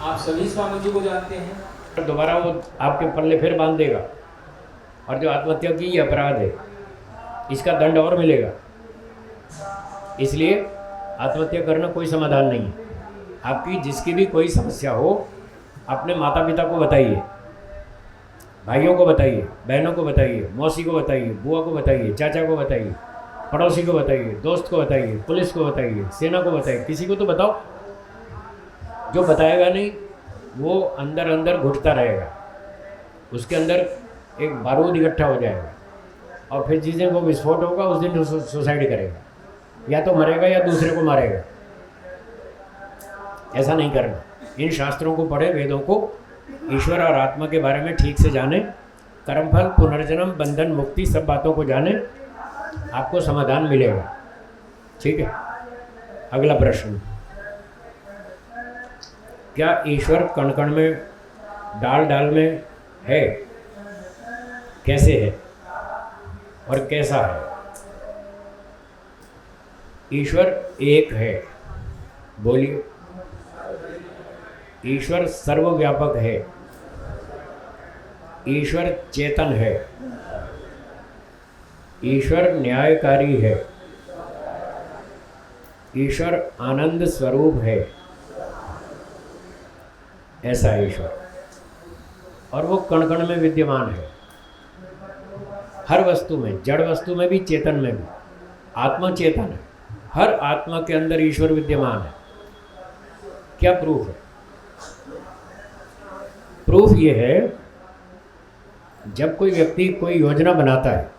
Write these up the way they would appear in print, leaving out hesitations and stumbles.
आप सभी स्वामी जी को जानते हैं। दोबारा वो आपके पल्ले फिर बांध देगा, और जो आत्महत्या की ये अपराध है, इसका दंड और मिलेगा। इसलिए आत्महत्या करना कोई समाधान नहीं है। आपकी जिसकी भी कोई समस्या हो, अपने माता पिता को बताइए, भाइयों को बताइए, बहनों को बताइए, मौसी को बताइए, बुआ को बताइए, चाचा को बताइए, पड़ोसी को बताइए, दोस्त को बताइए, पुलिस को बताइए, सेना को बताइए, किसी को तो बताओ। जो बताएगा नहीं वो अंदर अंदर घुटता रहेगा, उसके अंदर एक बारूद इकट्ठा हो जाएगा, और फिर जिस दिन वो विस्फोट होगा उस दिन सुसाइड करेगा, या तो मरेगा या दूसरे को मारेगा। ऐसा नहीं करना। इन शास्त्रों को पढ़े, वेदों को, ईश्वर और आत्मा के बारे में ठीक से जाने, कर्मफल, पुनर्जन्म, बंधन, मुक्ति, सब बातों को जाने, आपको समाधान मिलेगा। ठीक है। अगला प्रश्न, क्या ईश्वर कण कण में, डाल डाल में है? कैसे है और कैसा है? ईश्वर एक है। बोलिए। ईश्वर सर्वव्यापक है। ईश्वर चेतन है। ईश्वर न्यायकारी है। ईश्वर आनंद स्वरूप है। ऐसा ईश्वर, और वो कण कण में विद्यमान है, हर वस्तु में, जड़ वस्तु में भी, चेतन में भी। आत्मा चेतन है, हर आत्मा के अंदर ईश्वर विद्यमान है। क्या प्रूफ है? प्रूफ ये है, जब कोई व्यक्ति कोई योजना बनाता है,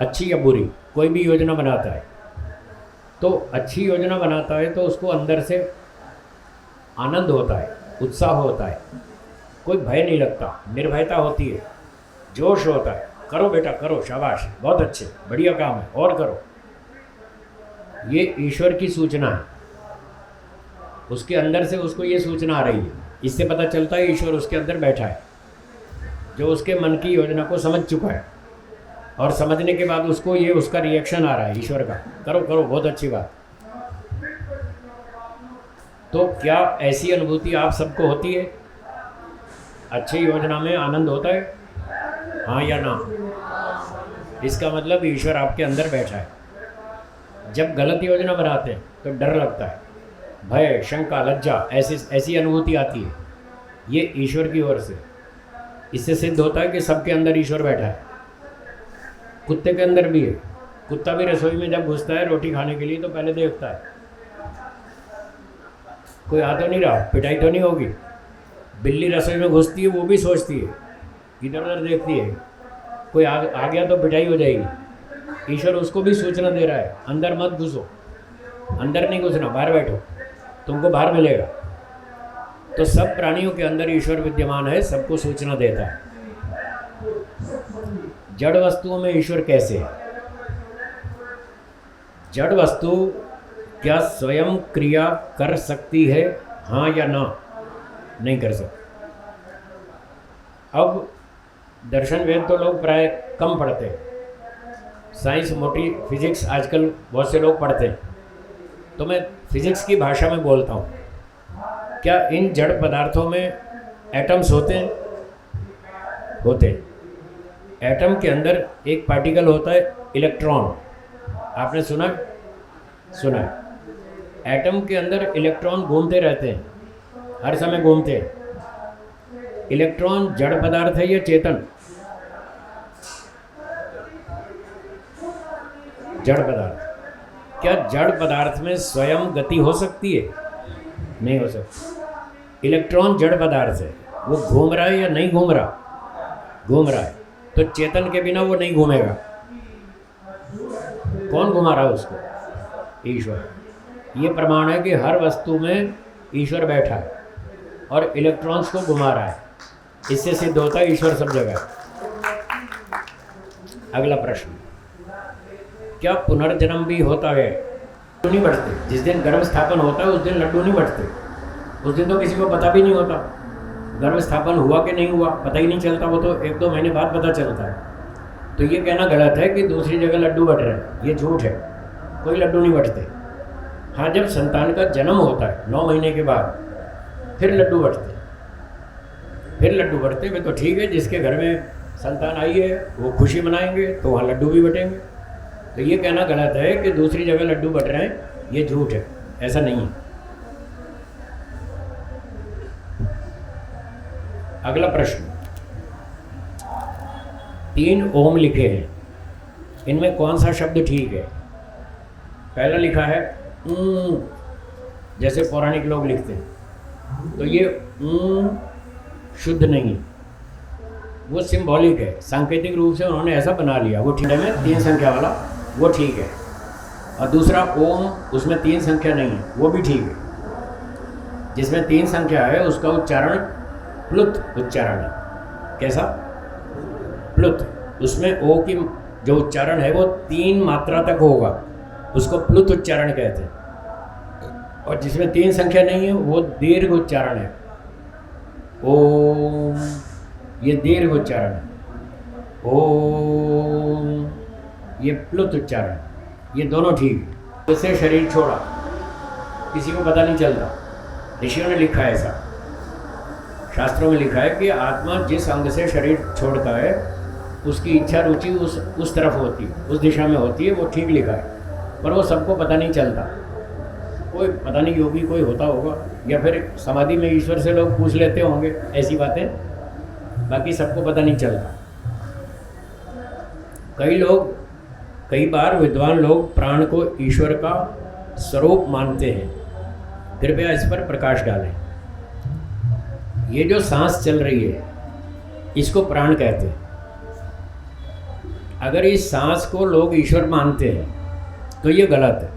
अच्छी या बुरी, कोई भी योजना बनाता है, तो अच्छी योजना बनाता है तो उसको अंदर से आनंद होता है, उत्साह होता है, कोई भय नहीं लगता, निर्भयता होती है, जोश होता है। करो बेटा करो, शाबाश, बहुत अच्छे, बढ़िया काम है, और करो। ये ईश्वर की सूचना है। उसके अंदर से उसको ये सूचना आ रही है। इससे पता चलता है ईश्वर उसके अंदर बैठा है, जो उसके मन की योजना को समझ चुका है, और समझने के बाद उसको ये, उसका रिएक्शन आ रहा है ईश्वर का, करो करो, बहुत अच्छी बात। तो क्या ऐसी अनुभूति आप सबको होती है? अच्छी योजना में आनंद होता है, हाँ या ना? इसका मतलब ईश्वर आपके अंदर बैठा है। जब गलत योजना बनाते हैं तो डर लगता है, भय, शंका, लज्जा, ऐसी अनुभूति आती है। ये ईश्वर की ओर से। इससे सिद्ध होता है कि सबके अंदर ईश्वर बैठा है। कुत्ते के अंदर भी है। कुत्ता भी रसोई में जब घुसता है रोटी खाने के लिए तो पहले देखता है कोई आ तो नहीं रहा, पिटाई तो नहीं होगी। बिल्ली रसोई में घुसती है, वो भी सोचती है, इधर उधर देखती है, कोई आ गया तो पिटाई हो जाएगी। ईश्वर उसको भी सूचना दे रहा है, अंदर मत घुसो, अंदर नहीं घुसना, बाहर बैठो, तुमको बाहर मिलेगा। तो सब प्राणियों के अंदर ईश्वर विद्यमान है, सबको सूचना देता है। जड़ वस्तुओं में ईश्वर कैसे है? जड़ वस्तु क्या स्वयं क्रिया कर सकती है, हाँ या ना? नहीं कर सकती। अब दर्शन वेद तो लोग प्राय कम पढ़ते हैं, साइंस, मोटी फिजिक्स आजकल बहुत से लोग पढ़ते हैं, तो मैं फिजिक्स की भाषा में बोलता हूँ। क्या इन जड़ पदार्थों में एटम्स होते हैं? होते हैं। एटम के अंदर एक पार्टिकल होता है इलेक्ट्रॉन। आपने सुना? सुना है। एटम के अंदर इलेक्ट्रॉन घूमते रहते हैं, हर समय घूमते हैं। इलेक्ट्रॉन जड़ पदार्थ है या चेतन? जड़ पदार्थ। क्या जड़ पदार्थ में स्वयं गति हो सकती है? नहीं हो सकती। इलेक्ट्रॉन जड़ पदार्थ है, वो घूम रहा है या नहीं घूम रहा? घूम रहा है। तो चेतन के बिना वो नहीं घूमेगा। कौन घुमा रहा है उसको? ईश्वर। ये प्रमाण है कि हर वस्तु में ईश्वर बैठा है और इलेक्ट्रॉन्स को घुमा रहा है। इससे सिद्ध होता है ईश्वर सब जगह है। अगला प्रश्न, क्या पुनर्जन्म भी होता है? लड्डू नहीं बढ़ते। जिस दिन गर्भ स्थापन होता है उस दिन लड्डू नहीं बढ़ते। उस दिन तो किसी को पता भी नहीं होता गर्भ स्थापन हुआ कि नहीं हुआ, पता ही नहीं चलता। वो तो 1-2 महीने बाद पता चलता है। तो ये कहना गलत है कि दूसरी जगह लड्डू बढ़ रहे हैं, ये झूठ है। कोई लड्डू नहीं बढ़ते। हाँ, जब संतान का जन्म होता है 9 महीने के बाद, फिर लड्डू बटते, वे तो ठीक है, जिसके घर में संतान आई है वो खुशी मनाएंगे तो वहाँ लड्डू भी बटेंगे। तो ये कहना गलत है कि दूसरी जगह लड्डू बट रहे हैं, ये झूठ है, ऐसा नहीं है। अगला प्रश्न, 3 ओम लिखे हैं, इनमें कौन सा शब्द ठीक है? पहला लिखा है जैसे पौराणिक लोग लिखते हैं, तो ये शुद्ध नहीं, वो सिंबॉलिक है, सांकेतिक रूप से उन्होंने ऐसा बना लिया, वो ठीक है। 3 संख्या वाला वो ठीक है। और दूसरा ओम, उसमें 3 संख्या नहीं है, वो भी ठीक है। जिसमें 3 संख्या है उसका उच्चारण प्लुत उच्चारण है। कैसा? प्लुत। उसमें ओ की जो उच्चारण है वो 3 मात्रा तक होगा, उसको प्लुत उच्चारण कहते हैं। और जिसमें 3 संख्या नहीं है वो दीर्घ उच्चारण है। ओम, ये दीर्घ उच्चारण है। ओम, ये प्लुत उच्चारण, ये दोनों ठीक है। इससे शरीर छोड़ा, किसी को पता नहीं चलता, ऋषियों ने लिखा है ऐसा, शास्त्रों में लिखा है कि आत्मा जिस अंग से शरीर छोड़ता है उसकी इच्छा रुचि उस तरफ होती है, उस दिशा में होती है, वो ठीक लिखा है। पर वो सबको पता नहीं चलता। कोई पता नहीं योगी कोई होता होगा, या फिर समाधि में ईश्वर से लोग पूछ लेते होंगे ऐसी बातें, बाकी सबको पता नहीं चलता। कई बार विद्वान लोग प्राण को ईश्वर का स्वरूप मानते हैं। कृपया इस पर प्रकाश डालें। ये जो सांस चल रही है इसको प्राण कहते हैं। अगर इस सांस को लोग ईश्वर मानते हैं तो ये गलत है।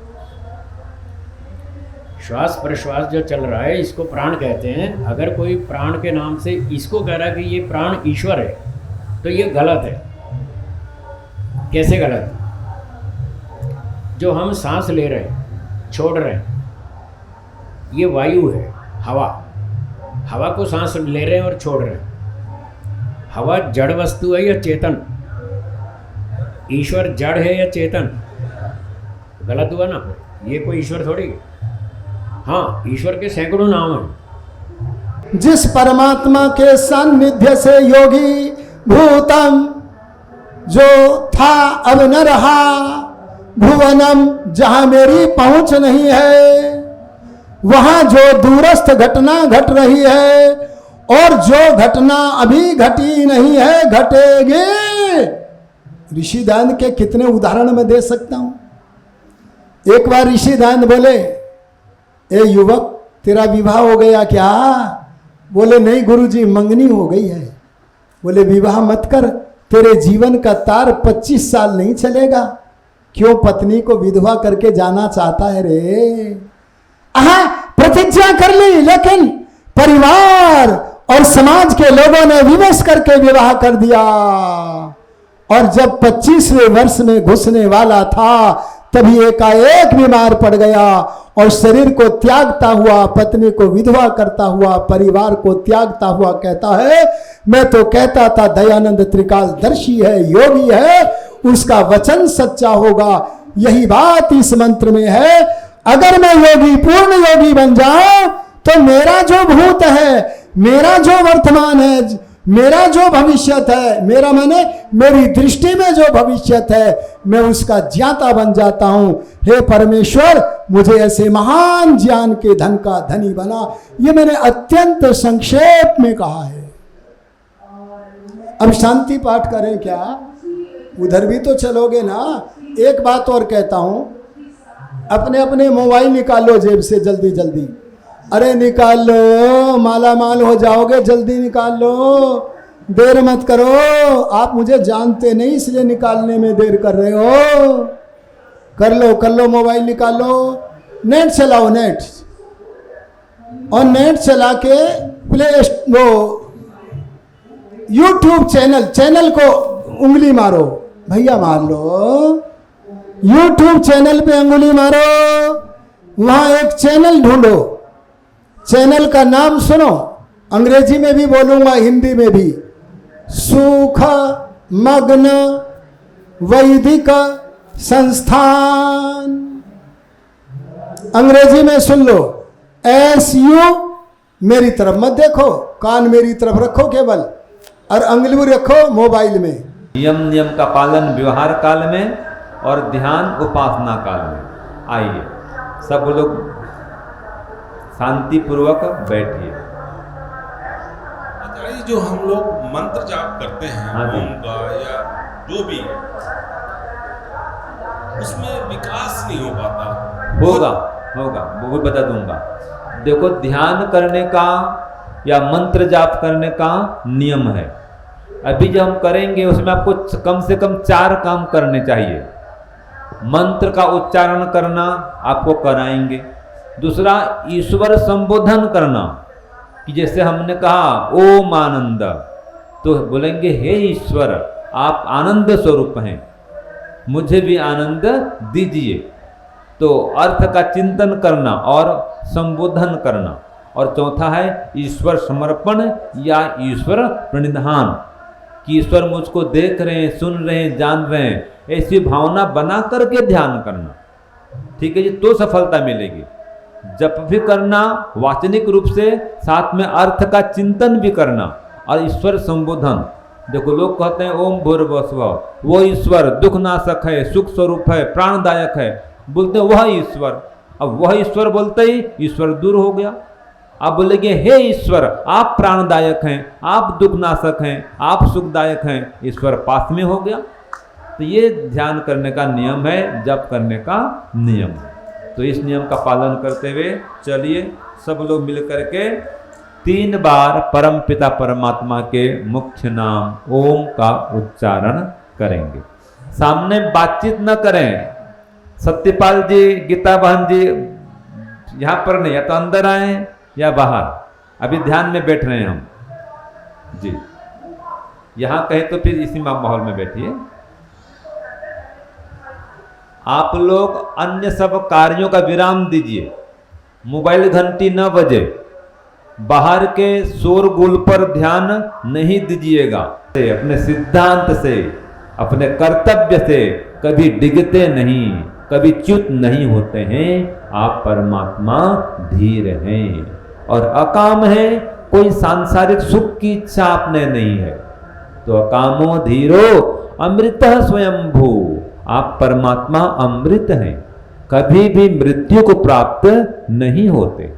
श्वास प्रश्वास जो चल रहा है इसको प्राण कहते हैं। अगर कोई प्राण के नाम से इसको कह रहा है कि ये प्राण ईश्वर है तो ये गलत है। कैसे गलत? जो हम सांस ले रहे हैं, छोड़ रहे हैं, ये वायु है, हवा को सांस ले रहे हैं और छोड़ रहे हैं। हवा जड़ वस्तु है या चेतन? ईश्वर जड़ है या चेतन? गलत हुआ ना, ये कोई ईश्वर थोड़ी है। हाँ, ईश्वर के सैकड़ों नाम हैं। जिस परमात्मा के सान्निध्य से योगी भूतम जो था अब न रहा, भुवनम जहां मेरी पहुंच नहीं है, वहां जो दूरस्थ घटना घट रही है और जो घटना अभी घटी नहीं है घटेगी। ऋषि दान के कितने उदाहरण मैं दे सकता हूं। एक बार ऋषि दान बोले, ए युवक तेरा विवाह हो गया क्या? बोले नहीं गुरुजी, मंगनी हो गई है। बोले विवाह मत कर, तेरे जीवन का तार 25 साल नहीं चलेगा। क्यों? पत्नी को विधवा करके जाना चाहता है रे। प्रतिज्ञा कर ली, लेकिन परिवार और समाज के लोगों ने विवश करके विवाह कर दिया। और जब 25वें वर्ष में घुसने वाला था तभी एकाएक बीमार पड़ गया और शरीर को त्यागता हुआ, पत्नी को विधवा करता हुआ, परिवार को त्यागता हुआ कहता है, मैं तो कहता था दयानंद त्रिकालदर्शी है, योगी है, उसका वचन सच्चा होगा। यही बात इस मंत्र में है। अगर मैं योगी, पूर्ण योगी बन जाऊं तो मेरा जो भूत है, मेरा जो वर्तमान है, मेरा जो भविष्यत है, मेरा माने मेरी दृष्टि में जो भविष्यत है, मैं उसका ज्ञाता बन जाता हूं। हे परमेश्वर, मुझे ऐसे महान ज्ञान के धन का धनी बना। ये मैंने अत्यंत संक्षेप में कहा है। अब शांति पाठ करें क्या? उधर भी तो चलोगे ना। एक बात और कहता हूं, अपने अपने मोबाइल निकालो जेब से जल्दी जल्दी। अरे निकाल लो, माला माल हो जाओगे, जल्दी निकाल लो, देर मत करो। आप मुझे जानते नहीं इसलिए निकालने में देर कर रहे हो। कर लो, मोबाइल निकालो, नेट चलाओ, नेट, और नेट चला के वो यूट्यूब चैनल को उंगली मारो, भैया मार लो, यूट्यूब चैनल पे उंगली मारो, वहां एक चैनल ढूंढो, चैनल का नाम सुनो, अंग्रेजी में भी बोलूंगा, हिंदी में भी, सुख मग्न वैदिक संस्थान। अंग्रेजी में सुन लो, मेरी तरफ मत देखो, कान मेरी तरफ रखो केवल, और अंगुली रखो मोबाइल में। नियम का पालन व्यवहार काल में और ध्यान उपासना काल में। आइए सब लोग शांति पूर्वक बैठिए। आचार्य जी, जो हम लोग मंत्र जाप करते हैं हाँ जी। ओम का या जो भी है, उसमें विकास नहीं हो पाता। होगा वो भी बता दूंगा। देखो, ध्यान करने का या मंत्र जाप करने का नियम है। अभी जो हम करेंगे उसमें आपको कम से कम 4 काम करने चाहिए। मंत्र का उच्चारण करना आपको कराएंगे। दूसरा, ईश्वर संबोधन करना, कि जैसे हमने कहा ओम आनंद, तो बोलेंगे हे ईश्वर, आप आनंद स्वरूप हैं, मुझे भी आनंद दीजिए। तो अर्थ का चिंतन करना और संबोधन करना। और चौथा है ईश्वर समर्पण या ईश्वर प्रणिधान, कि ईश्वर मुझको देख रहे हैं, सुन रहे हैं, जान रहे हैं, ऐसी भावना बना करके ध्यान करना। ठीक है जी, तो सफलता मिलेगी। जप भी करना वाचनिक रूप से, साथ में अर्थ का चिंतन भी करना और ईश्वर संबोधन। देखो, लोग कहते हैं ओम भूर्भुवः, वो ईश्वर दुख नाशक है, सुख स्वरूप है, प्राणदायक है, बोलते हैं वह ईश्वर। अब वह ईश्वर बोलते ही ईश्वर दूर हो गया। आप बोलेंगे हे ईश्वर, आप प्राणदायक हैं, आप दुख नाशक हैं, आप सुखदायक हैं, ईश्वर पास में हो गया। तो ये ध्यान करने का नियम है, जप करने का नियम है। तो इस नियम का पालन करते हुए चलिए सब लोग मिल करके 3 बार परम पिता परमात्मा के मुख्य नाम ओम का उच्चारण करेंगे। सामने बातचीत न करें। सत्यपाल जी, गीता बहन जी यहाँ पर नहीं, या तो अंदर आए या बाहर। अभी ध्यान में बैठ रहे हैं हम जी। यहाँ कहे तो फिर इसी माहौल में बैठिए। आप लोग अन्य सब कार्यों का विराम दीजिए। मोबाइल घंटी न बजे, बाहर के शोरगुल पर ध्यान नहीं दीजिएगा। अपने सिद्धांत से, अपने कर्तव्य से कभी डिगते नहीं, कभी च्युत नहीं होते हैं। आप परमात्मा धीर हैं और अकाम है। कोई सांसारिक सुख की इच्छा आपने नहीं है। तो अकामो धीरो अमृतः स्वयंभू। आप परमात्मा अमृत हैं, कभी भी मृत्यु को प्राप्त नहीं होते।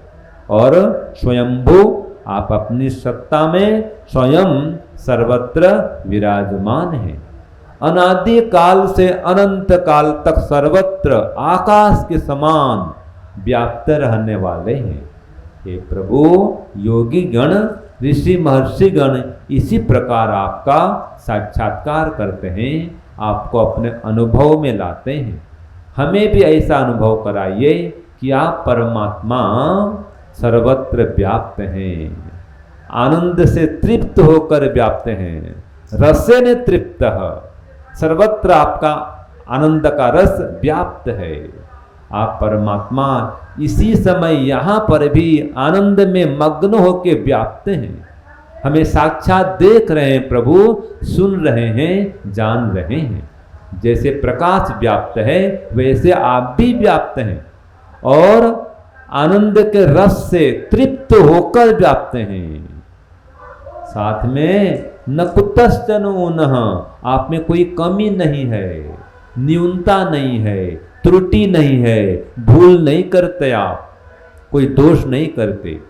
और स्वयंभू, आप अपनी सत्ता में स्वयं सर्वत्र विराजमान हैं। अनादि काल से अनंत काल तक सर्वत्र आकाश के समान व्याप्त रहने वाले हैं। हे प्रभु, योगी गण, ऋषि महर्षि गण इसी प्रकार आपका साक्षात्कार करते हैं, आपको अपने अनुभव में लाते हैं। हमें भी ऐसा अनुभव कराइए कि आप परमात्मा सर्वत्र व्याप्त हैं, आनंद से तृप्त होकर व्याप्त हैं, रसेन तृप्तः। सर्वत्र आपका आनंद का रस व्याप्त है। आप परमात्मा इसी समय यहाँ पर भी आनंद में मग्न होकर व्याप्त हैं। हमें साक्षात देख रहे हैं प्रभु, सुन रहे हैं, जान रहे हैं। जैसे प्रकाश व्याप्त है वैसे आप भी व्याप्त हैं और आनंद के रस से तृप्त होकर व्याप्त हैं। साथ में न कुतश्चन ऊनः, आप में कोई कमी नहीं है, न्यूनता नहीं है, त्रुटि नहीं है, भूल नहीं करते, आप कोई दोष नहीं करते।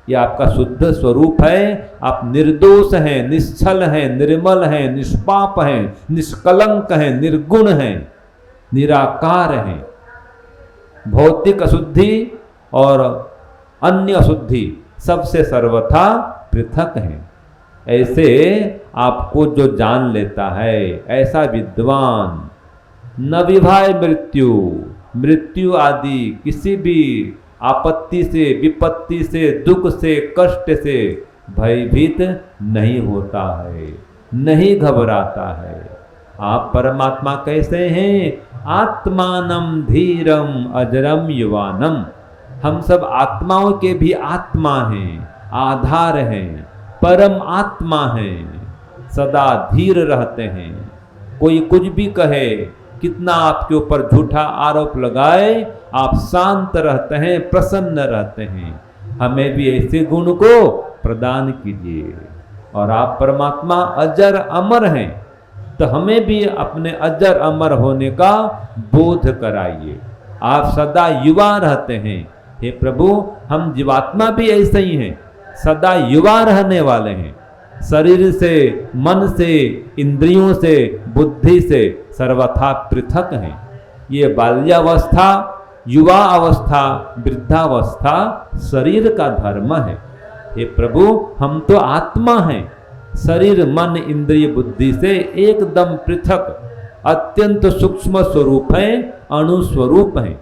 ये आपका शुद्ध स्वरूप है। आप निर्दोष हैं, निश्चल हैं, निर्मल हैं, निष्पाप हैं, निष्कलंक हैं, निर्गुण हैं, निराकार हैं। भौतिक अशुद्धि और अन्य अशुद्धि सबसे सर्वथा पृथक हैं। ऐसे आपको जो जान लेता है, ऐसा विद्वान न विभाय मृत्यु, मृत्यु आदि किसी भी आपत्ति से, विपत्ति से, दुख से, कष्ट से भयभीत नहीं होता है, नहीं घबराता है। आप परमात्मा कैसे हैं? आत्मानम धीरम अजरम युवानम। हम सब आत्माओं के भी आत्मा हैं, आधार हैं, परम आत्मा हैं, सदा धीर रहते हैं। कोई कुछ भी कहे, कितना आपके ऊपर झूठा आरोप लगाए, आप शांत रहते हैं, प्रसन्न रहते हैं। हमें भी ऐसे गुण को प्रदान कीजिए। और आप परमात्मा अजर अमर हैं, तो हमें भी अपने अजर अमर होने का बोध कराइए। आप सदा युवा रहते हैं, हे प्रभु हम जीवात्मा भी ऐसे ही हैं, सदा युवा रहने वाले हैं। शरीर से, मन से, इंद्रियों से, बुद्धि से सर्वथा पृथक हैं। ये बाल्यावस्था, युवा अवस्था, वृद्धावस्था शरीर का धर्म है। हे प्रभु हम तो आत्मा हैं, शरीर मन इंद्रिय बुद्धि से एकदम पृथक अत्यंत सूक्ष्म स्वरूप हैं, अणु स्वरूप हैं।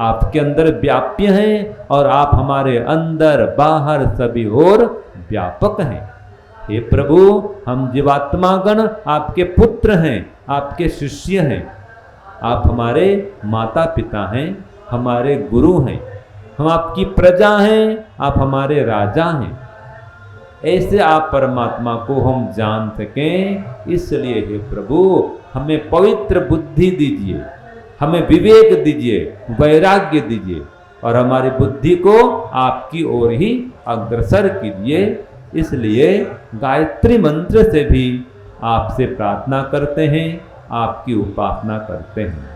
आपके अंदर व्याप्य हैं और आप हमारे अंदर बाहर सभी ओर व्यापक हैं। हे प्रभु हम जीवात्मागण आपके पुत्र हैं, आपके शिष्य हैं। आप हमारे माता पिता हैं, हमारे गुरु हैं, हम आपकी प्रजा हैं, आप हमारे राजा हैं। ऐसे आप परमात्मा को हम जान सकें, इसलिए हे प्रभु हमें पवित्र बुद्धि दीजिए, हमें विवेक दीजिए, वैराग्य दीजिए और हमारी बुद्धि को आपकी ओर ही अग्रसर कीजिए। इसलिए गायत्री मंत्र से भी आपसे प्रार्थना करते हैं, आपकी उपासना करते हैं।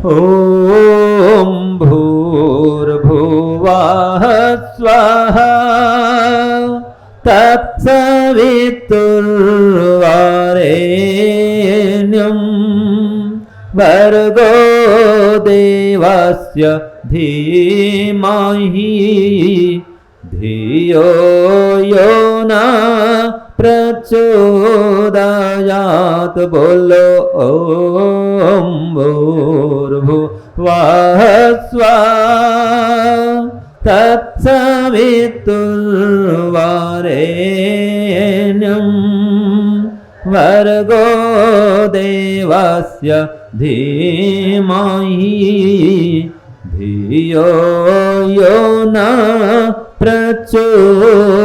ओम भूर्भुवः स्वः तत्सवितुर्वरेण्यं भर्गो देवस्य धीमहि धियो यो न प्रचोदयात्। बोलो ओम भूर्भुवः स्वः तत्सवितुर्वरेण्यं भर्गो देवस्य धीमहि धियो यो न प्रचोदयात्।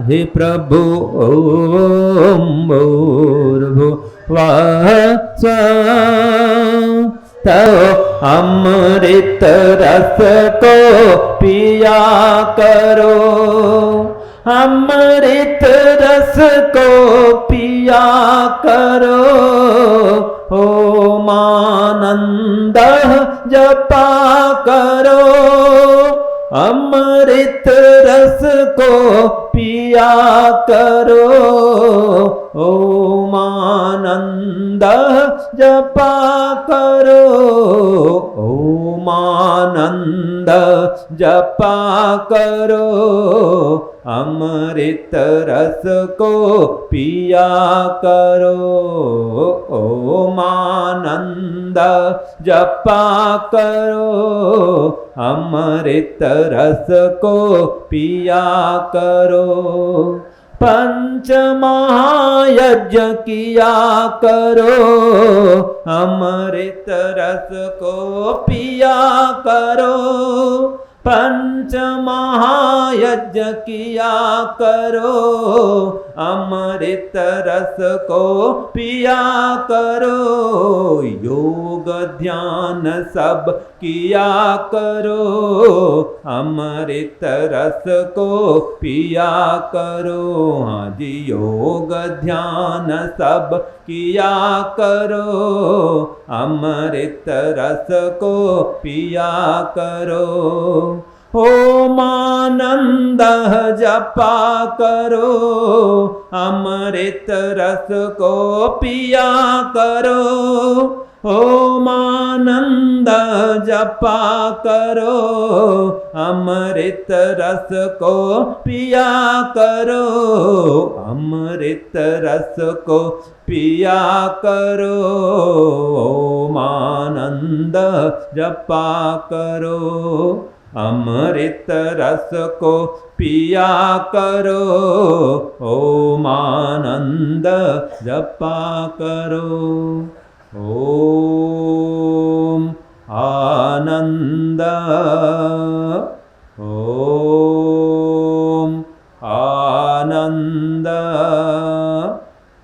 हे प्रभु ओम भूर्भुवः स्वः तो अमृत रस को पिया करो, अमृत रस को पिया करो, ओम आनंद जपा करो, अमृत रस को पिया करो, ओम आनंद जपा करो, ओम आनंद जपा करो, अमृत रस को पिया करो, ओम आनंद जपा करो, अमृत रस को पिया करो। पंच महायज्ञ किया करो, अमृत रस को पिया करो, पंच महायज्ञ किया करो, अमृत रस को पिया करो, योग ध्यान सब किया करो, अमृत रस को पिया करो। हाँ जी योग ध्यान सब किया करो, अमृत रस को पिया करो, ओम आनंद जपा करो, अमृत रस को पिया करो, ओम आनंद जपा करो, अमृत रस को पिया करो, अमृत रस को पिया करो, ओम आनंद जपा करो, अमृत रस को पिया करो, ओम आनंद जपा करो, ओम आनंद, ओम आनंद,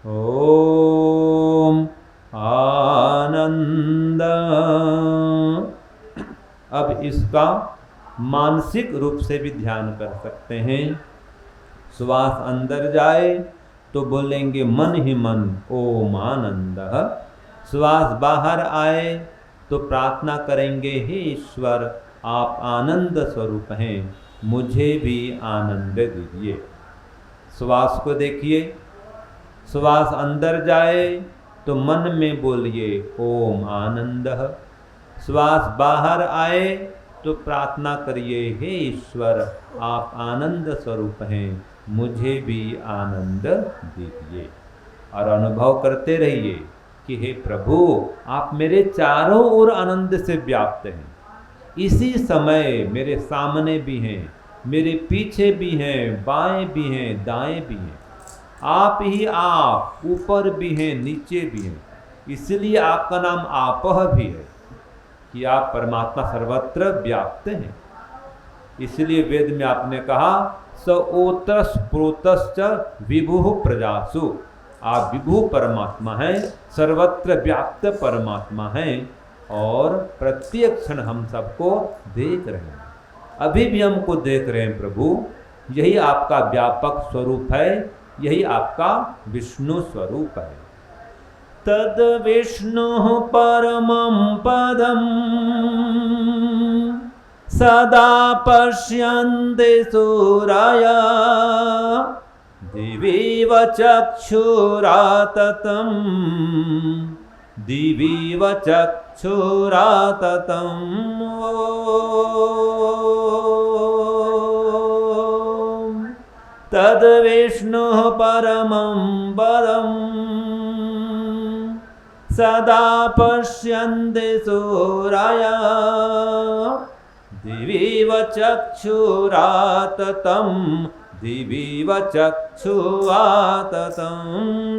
ओम आनंद। अब इसका मानसिक रूप से भी ध्यान कर सकते हैं। श्वास अंदर जाए तो बोलेंगे मन ही मन ओम आनंदः। श्वास बाहर आए तो प्रार्थना करेंगे हे ईश्वर आप आनंद स्वरूप हैं, मुझे भी आनंद दीजिए। श्वास को देखिए, श्वास अंदर जाए तो मन में बोलिए ओम आनंदः। श्वास बाहर आए तो प्रार्थना करिए हे ईश्वर आप आनंद स्वरूप हैं, मुझे भी आनंद दीजिए। और अनुभव करते रहिए कि हे प्रभु आप मेरे चारों ओर आनंद से व्याप्त हैं। इसी समय मेरे सामने भी हैं, मेरे पीछे भी हैं, बाएं भी हैं, दाएं भी हैं। आप ही आप ऊपर भी हैं, नीचे भी हैं। इसलिए आपका नाम आपह भी है कि आप परमात्मा सर्वत्र व्याप्त हैं। इसलिए वेद में आपने कहा स ओतस प्रोतश्च विभु प्रजासु। आप विभु परमात्मा हैं, सर्वत्र व्याप्त परमात्मा हैं और प्रत्येक क्षण हम सबको देख रहे हैं। अभी भी हमको देख रहे हैं प्रभु। यही आपका व्यापक स्वरूप है, यही आपका विष्णु स्वरूप है। तद विष्णु परमं पदं सदा पश्यन्ति सूरया दिवीव चक्षुराततं दिवीव चक्षुराततं। तद विष्णु परमं पदं सदा पश्यन्ति सूरया दिवीव चक्षुराततं दिवीव चक्षुआततं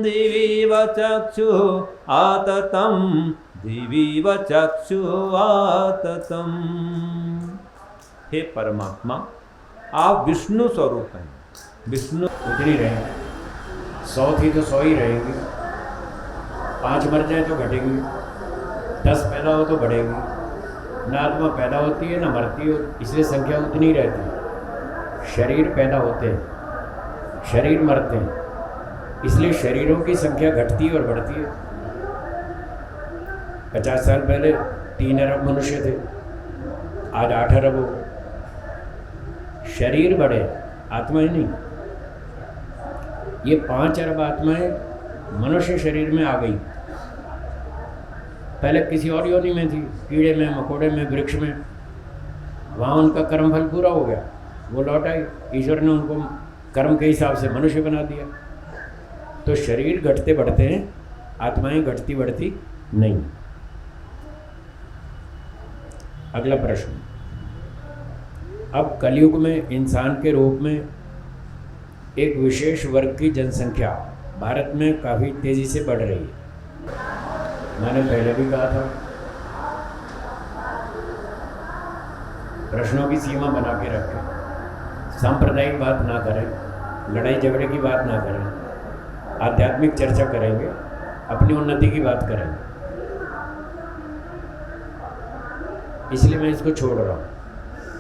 दिवीव चक्षुआततं दिवीव चक्षुआततं। हे परमात्मा आप विष्णु स्वरूप हैं। विष्णु उतनी रहेंगे, 100 थी तो 100 ही रहेंगी, 5 मर जाए तो घटेंगी, 10 पैदा हो तो बढ़ेगी। ना आत्मा पैदा होती है ना मरती है, इसलिए संख्या उतनी ही रहती है। शरीर पैदा होते हैं, शरीर मरते हैं, इसलिए शरीरों की संख्या घटती है और बढ़ती है। 50 साल पहले 3 अरब मनुष्य थे, आज 8 अरब हो गए। शरीर बढ़े, आत्माएं नहीं। ये 5 अरब आत्माएं मनुष्य शरीर में आ गई। पहले किसी और योनि में थी, कीड़े में, मकोड़े में, वृक्ष में। वहाँ उनका कर्मफल पूरा हो गया, वो लौट आई। ईश्वर ने उनको कर्म के हिसाब से मनुष्य बना दिया। तो शरीर घटते बढ़ते हैं, आत्माएं घटती बढ़ती नहीं। अगला प्रश्न। अब कलयुग में इंसान के रूप में एक विशेष वर्ग की जनसंख्या भारत में काफ़ी तेज़ी से बढ़ रही है। मैंने पहले भी कहा था, प्रश्नों की सीमा बना के रखें, सांप्रदायिक बात ना करें, लड़ाई झगड़े की बात ना करें, आध्यात्मिक चर्चा करेंगे, अपनी उन्नति की बात करेंगे। इसलिए मैं इसको छोड़ रहा हूँ,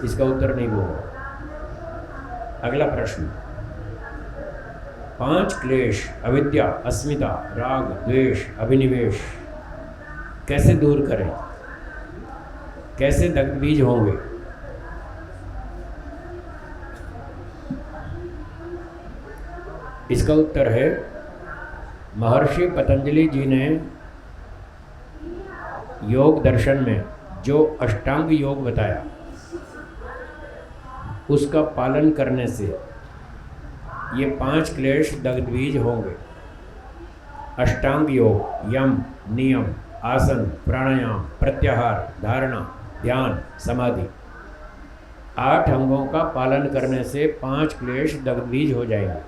इसका उत्तर नहीं दूंगा। अगला प्रश्न। 5 क्लेश अविद्या, अस्मिता, राग, द्वेष, अभिनिवेश कैसे दूर करें? कैसे दग्ध बीज होंगे? इसका उत्तर है, महर्षि पतंजलि जी ने योग दर्शन में जो अष्टांग योग बताया, उसका पालन करने से ये 5 क्लेश दग्ध बीज होंगे। अष्टांग योग, यम, नियम, आसन, प्राणायाम, प्रत्याहार, धारणा, ध्यान, समाधि, 8 अंगों का पालन करने से 5 क्लेश दग्ध बीज हो जाएंगे।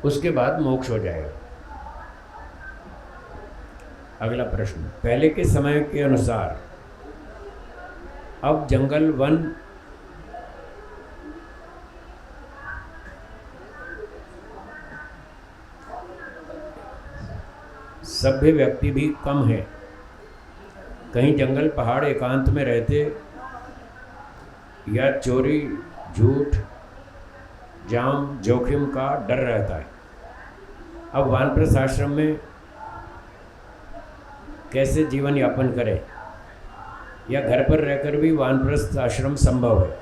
उसके बाद मोक्ष हो जाएगा। अगला प्रश्न। पहले के समय के अनुसार अब जंगल, वन सभ्य व्यक्ति भी कम है। कहीं जंगल, पहाड़ एकांत में रहते या चोरी, झूठ, जाम, जोखिम का डर रहता है। अब वानप्रस्थ आश्रम में कैसे जीवन यापन करें, या घर पर रहकर भी वानप्रस्थ आश्रम संभव है?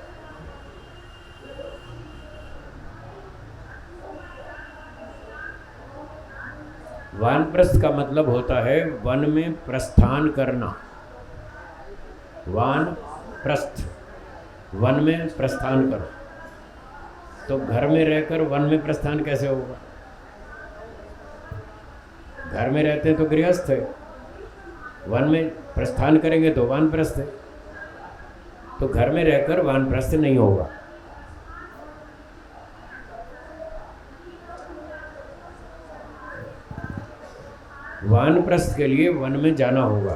वानप्रस्थ का मतलब होता है वन में प्रस्थान करना। वानप्रस्थ, वन में प्रस्थान करो। तो घर में रहकर वन में प्रस्थान कैसे होगा? घर में रहते हैं तो गृहस्थ है, वन में प्रस्थान करेंगे तो वानप्रस्थ है। तो घर में रहकर वानप्रस्थ नहीं होगा। वानप्रस्थ के लिए वन में जाना होगा।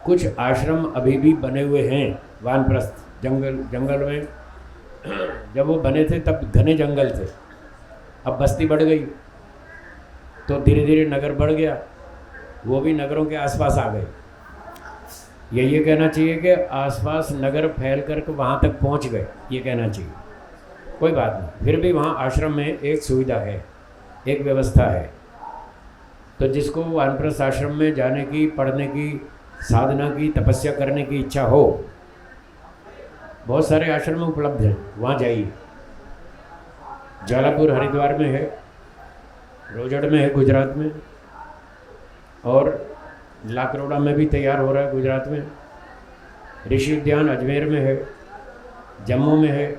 कुछ आश्रम अभी भी बने हुए हैं वानप्रस्थ, जंगल में। जब वो बने थे तब घने जंगल थे, अब बस्ती बढ़ गई तो धीरे धीरे नगर बढ़ गया, वो भी नगरों के आसपास आ गए। ये कहना चाहिए कि आसपास नगर फैल कर वहाँ तक पहुँच गए, ये कहना चाहिए। कोई बात नहीं, फिर भी वहाँ आश्रम में एक सुविधा है, एक व्यवस्था है। तो जिसको वानप्रस्थ आश्रम में जाने की, पढ़ने की, साधना की, तपस्या करने की इच्छा हो, बहुत सारे आश्रम उपलब्ध हैं, वहाँ जाइए। ज्वालापुर हरिद्वार में है, रोजड़ में है गुजरात में, और लाकरोड़ा में भी तैयार हो रहा है गुजरात में। ऋषि उद्यान अजमेर में है, जम्मू में है,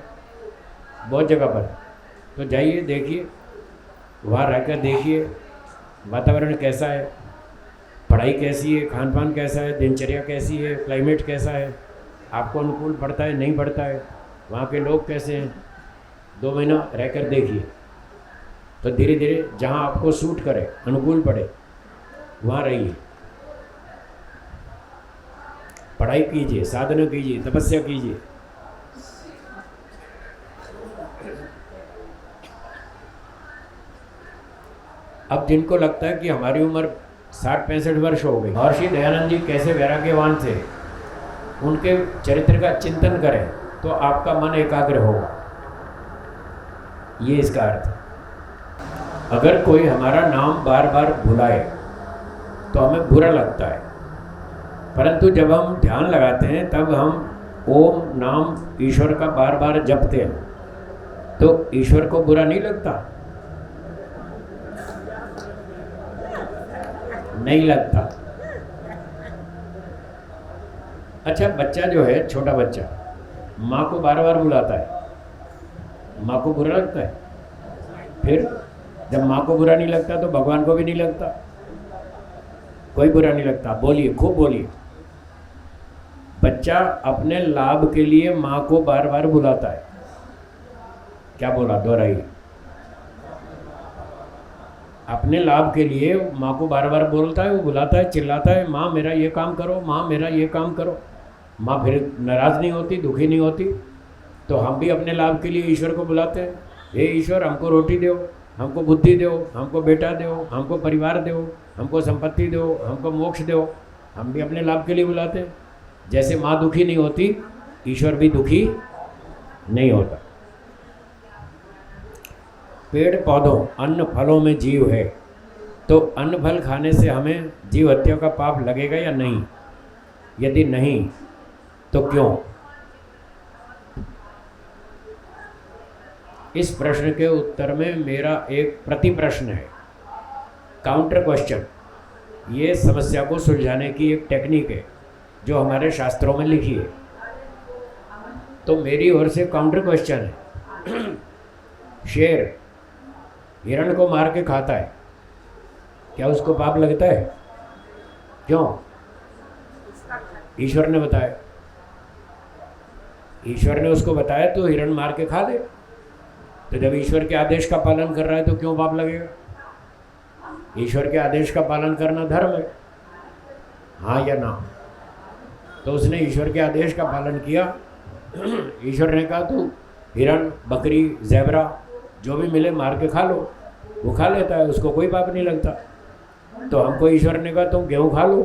बहुत जगह पर। तो जाइए, देखिए, वहाँ रहकर देखिए वातावरण कैसा है, पढ़ाई कैसी है, खान पान कैसा है, दिनचर्या कैसी है, क्लाइमेट कैसा है, आपको अनुकूल पड़ता है नहीं पड़ता है, वहाँ के लोग कैसे हैं। 2 महीना रहकर देखिए, तो धीरे धीरे जहाँ आपको सूट करे, अनुकूल पड़े, वहाँ रहिए। पढ़ाई कीजिए, साधना कीजिए, तपस्या कीजिए। अब जिनको लगता है कि हमारी उम्र 60-65 वर्ष हो गई, महर्षि दयानंद जी कैसे वैराग्यवान थे, उनके चरित्र का चिंतन करें तो आपका मन एकाग्र होगा, ये इसका अर्थ। अगर कोई हमारा नाम बार बार भुलाए तो हमें बुरा लगता है, परंतु जब हम ध्यान लगाते हैं तब हम ओम नाम ईश्वर का बार बार जपते हैं, तो ईश्वर को बुरा नहीं लगता? नहीं लगता। अच्छा, बच्चा जो है, छोटा बच्चा माँ को बार बार बुलाता है, माँ को बुरा लगता है? फिर जब माँ को बुरा नहीं लगता तो भगवान को भी नहीं लगता, कोई बुरा नहीं लगता। बोलिए, खूब बोलिए। बच्चा अपने लाभ के लिए माँ को बार बार बुलाता है। क्या बोला? दोहराइए। अपने लाभ के लिए माँ को बार बार बोलता है, वो बुलाता है, चिल्लाता है, माँ मेरा ये काम करो, माँ मेरा ये काम करो। माँ फिर नाराज़ नहीं होती, दुखी नहीं होती। तो हम भी अपने लाभ के लिए ईश्वर को बुलाते हैं, हे ईश्वर हमको रोटी दो, हमको बुद्धि दो, हमको बेटा दो, हमको परिवार दो, हमको संपत्ति दो, हमको मोक्ष दो। हम भी अपने लाभ के लिए बुलाते हैं। जैसे माँ दुखी नहीं होती, ईश्वर भी दुखी नहीं होता। पेड़ पौधों, अन्न फलों में जीव है, तो अन्न फल खाने से हमें जीव हत्या का पाप लगेगा या नहीं? यदि नहीं तो क्यों? इस प्रश्न के उत्तर में मेरा एक प्रति प्रश्न है, काउंटर क्वेश्चन। ये समस्या को सुलझाने की एक टेक्निक है जो हमारे शास्त्रों में लिखी है। तो मेरी ओर से काउंटर क्वेश्चन है, शेर हिरण को मार के खाता है, क्या उसको पाप लगता है? क्यों? ईश्वर ने बताया, ईश्वर ने उसको बताया तो हिरण मार के खा ले। तो जब ईश्वर के आदेश का पालन कर रहा है तो क्यों पाप लगेगा? ईश्वर के आदेश का पालन करना धर्म है, हाँ या ना? तो उसने ईश्वर के आदेश का पालन किया। ईश्वर ने कहा तू हिरण, बकरी, ज़ेबरा जो भी मिले मार के खा लो, वो खा लेता है, उसको कोई पाप नहीं लगता। तो हमको ईश्वर ने कहा तुम गेहूँ खा लो,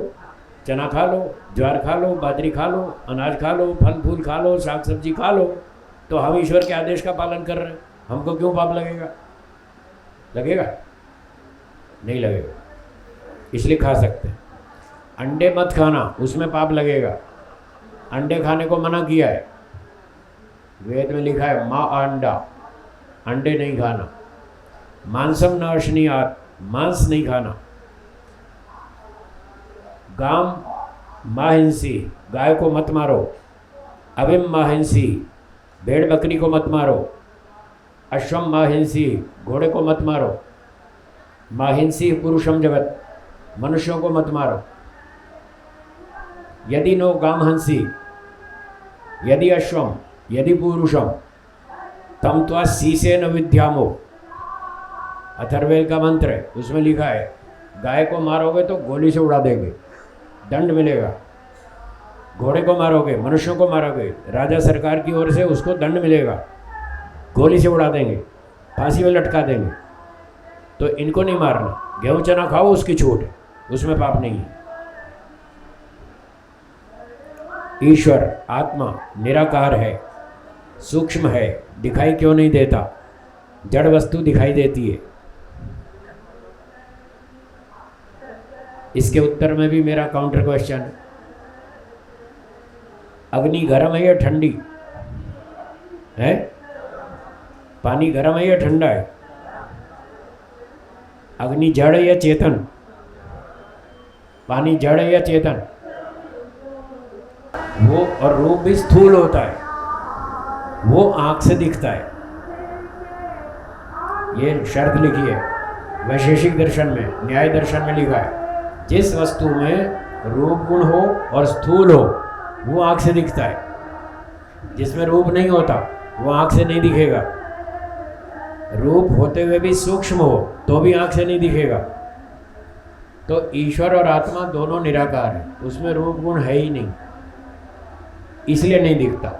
चना खा लो, ज्वार खा लो, बाजरी खा लो, अनाज खा लो, फल फूल खा लो, साग सब्जी खा लो, तो हम ईश्वर के आदेश का पालन कर रहे हैं, हमको क्यों पाप लगेगा? लगेगा? नहीं लगेगा, इसलिए खा सकते हैं। अंडे मत खाना, उसमें पाप लगेगा। अंडे खाने को मना किया है, वेद में लिखा है माँ अंडा, अंडे नहीं खाना। मांसम न अशनीयात, मांस नहीं खाना। गाम माहिंसी, गाय को मत मारो। अविम माहिंसी, भेड़ बकरी को मत मारो। अश्वम माहिंसी, घोड़े को मत मारो। माहिंसी पुरुषम जगत, मनुष्यों को मत मारो। यदि नो गामहंसी, यदि अश्वम, यदि पुरुषम, तम त्वा सीसे न विद्यामो। अथर्ववेद का मंत्र है, उसमें लिखा है गाय को मारोगे तो गोली से उड़ा देंगे, दंड मिलेगा। घोड़े को मारोगे, मनुष्यों को मारोगे, राजा सरकार की ओर से उसको दंड मिलेगा, गोली से उड़ा देंगे, फांसी में लटका देंगे। तो इनको नहीं मारना। गेहूं चना खाओ, उसकी छूट है, उसमें पाप नहीं है। ईश्वर आत्मा निराकार है, सूक्ष्म है, दिखाई क्यों नहीं देता? जड़ वस्तु दिखाई देती है। इसके उत्तर में भी मेरा काउंटर क्वेश्चन है। अग्नि गर्म है या ठंडी है? पानी गर्म है या ठंडा है? अग्नि जड़ है या चेतन? पानी जड़ है या चेतन? वो और रूप भी स्थूल होता है, वो आंख से दिखता है। ये शर्त लिखी है वैशेषिक दर्शन में, न्याय दर्शन में लिखा है, जिस वस्तु में रूप गुण हो और स्थूल हो वो आंख से दिखता है। जिसमें रूप नहीं होता वो आंख से नहीं दिखेगा। रूप होते हुए भी सूक्ष्म हो तो भी आंख से नहीं दिखेगा। तो ईश्वर और आत्मा दोनों निराकार है, उसमें रूप गुण है ही नहीं, इसलिए नहीं दिखता।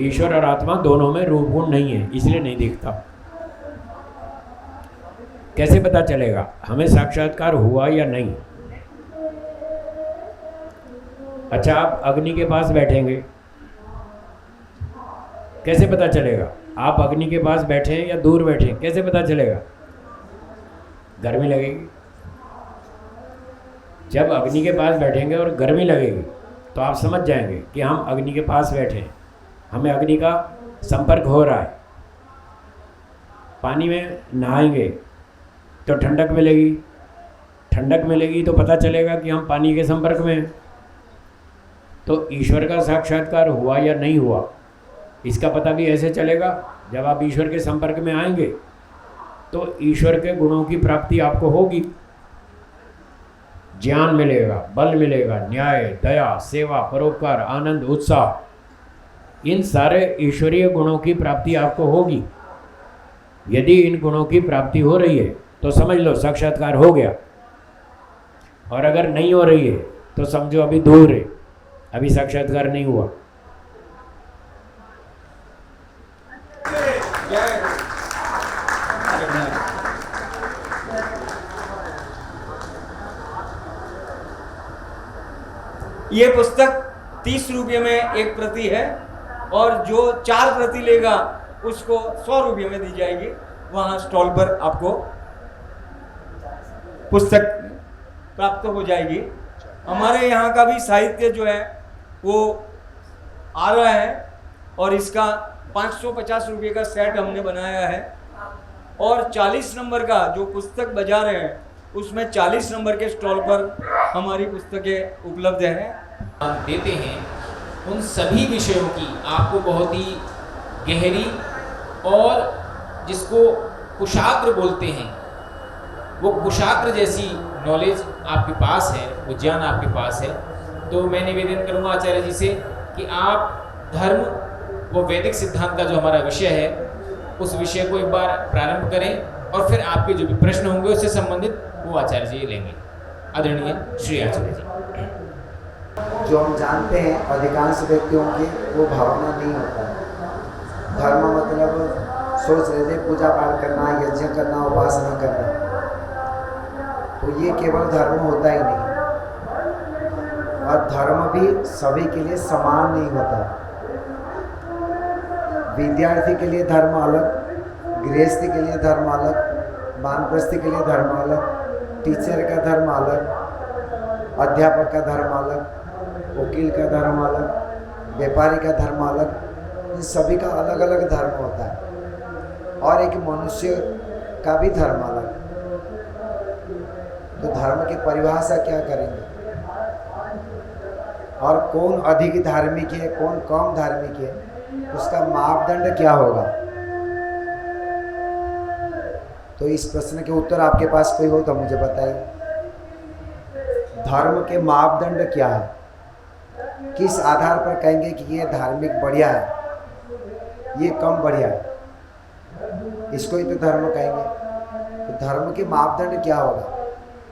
ईश्वर और आत्मा दोनों में रूप गुण नहीं है, इसलिए नहीं दिखता। कैसे पता चलेगा हमें साक्षात्कार हुआ या नहीं? अच्छा, आप अग्नि के पास बैठेंगे, कैसे पता चलेगा? आप अग्नि के पास बैठे हैं या दूर बैठे हैं, कैसे पता चलेगा? गर्मी लगेगी। जब अग्नि के पास बैठेंगे और गर्मी लगेगी तो आप समझ जाएंगे कि हम अग्नि के पास बैठे हैं, हमें अग्नि का संपर्क हो रहा है। पानी में नहाएंगे तो ठंडक मिलेगी, ठंडक मिलेगी तो पता चलेगा कि हम पानी के संपर्क में हैं। तो ईश्वर का साक्षात्कार हुआ या नहीं हुआ, इसका पता भी ऐसे चलेगा जब आप ईश्वर के संपर्क में आएंगे तो ईश्वर के गुणों की प्राप्ति आपको होगी। ज्ञान मिलेगा, बल मिलेगा, न्याय, दया, सेवा, परोपकार, आनंद, उत्साह, इन सारे ईश्वरीय गुणों की प्राप्ति आपको होगी। यदि इन गुणों की प्राप्ति हो रही है तो समझ लो साक्षात्कार हो गया, और अगर नहीं हो रही है तो समझो अभी दूर है, अभी साक्षात्कार नहीं हुआ। ये पुस्तक 30 रुपये में एक प्रति है, और जो 4 प्रति लेगा उसको 100 रुपये में दी जाएगी। वहाँ स्टॉल पर आपको पुस्तक प्राप्त हो जाएगी। हमारे यहाँ का भी साहित्य जो है वो आ रहा है, और इसका 550 रुपये का सेट हमने बनाया है, और 40 नंबर का जो पुस्तक बाजार है उसमें 40 नंबर के स्टॉल पर हमारी पुस्तकें उपलब्ध हैं। देते हैं उन सभी विषयों की आपको बहुत ही गहरी, और जिसको कुशाग्र बोलते हैं, वो कुशाग्र जैसी नॉलेज आपके पास है, वो ज्ञान आपके पास है। तो मैं निवेदन करूँगा आचार्य जी से कि आप धर्म वो वैदिक सिद्धांत का जो हमारा विषय है उस विषय को एक बार प्रारंभ करें, और फिर आपके जो भी प्रश्न होंगे उससे संबंधित वो आचार्य जी लेंगे। आदरणीय श्री आचार्य जी। जो हम जानते हैं अधिकांश व्यक्तियों की वो भावना नहीं होता है। धर्म मतलब सोच रहे थे पूजा पाठ करना, यज्ञ करना, उपासना करना। तो ये केवल धर्म होता ही नहीं, और धर्म भी सभी के लिए समान नहीं होता। विद्यार्थी के लिए धर्म अलग, गृहस्थी के लिए धर्म अलग, वानप्रस्थी के लिए धर्म अलग, टीचर का धर्म अलग, अध्यापक का धर्म अलग, वकील का धर्म अलग, व्यापारी का धर्म अलग, इन सभी का अलग अलग धर्म होता है। और एक मनुष्य का भी धर्म अलग। तो धर्म की परिभाषा क्या करेंगे, और कौन अधिक धार्मिक है, कौन कम धार्मिक है, उसका मापदंड क्या होगा? तो इस प्रश्न के उत्तर आपके पास कोई हो तो मुझे बताइए। धर्म के मापदंड क्या है? किस आधार पर कहेंगे कि ये धार्मिक बढ़िया है, ये कम बढ़िया है? इसको ही तो धर्म कहेंगे। तो धर्म के मापदंड क्या होगा?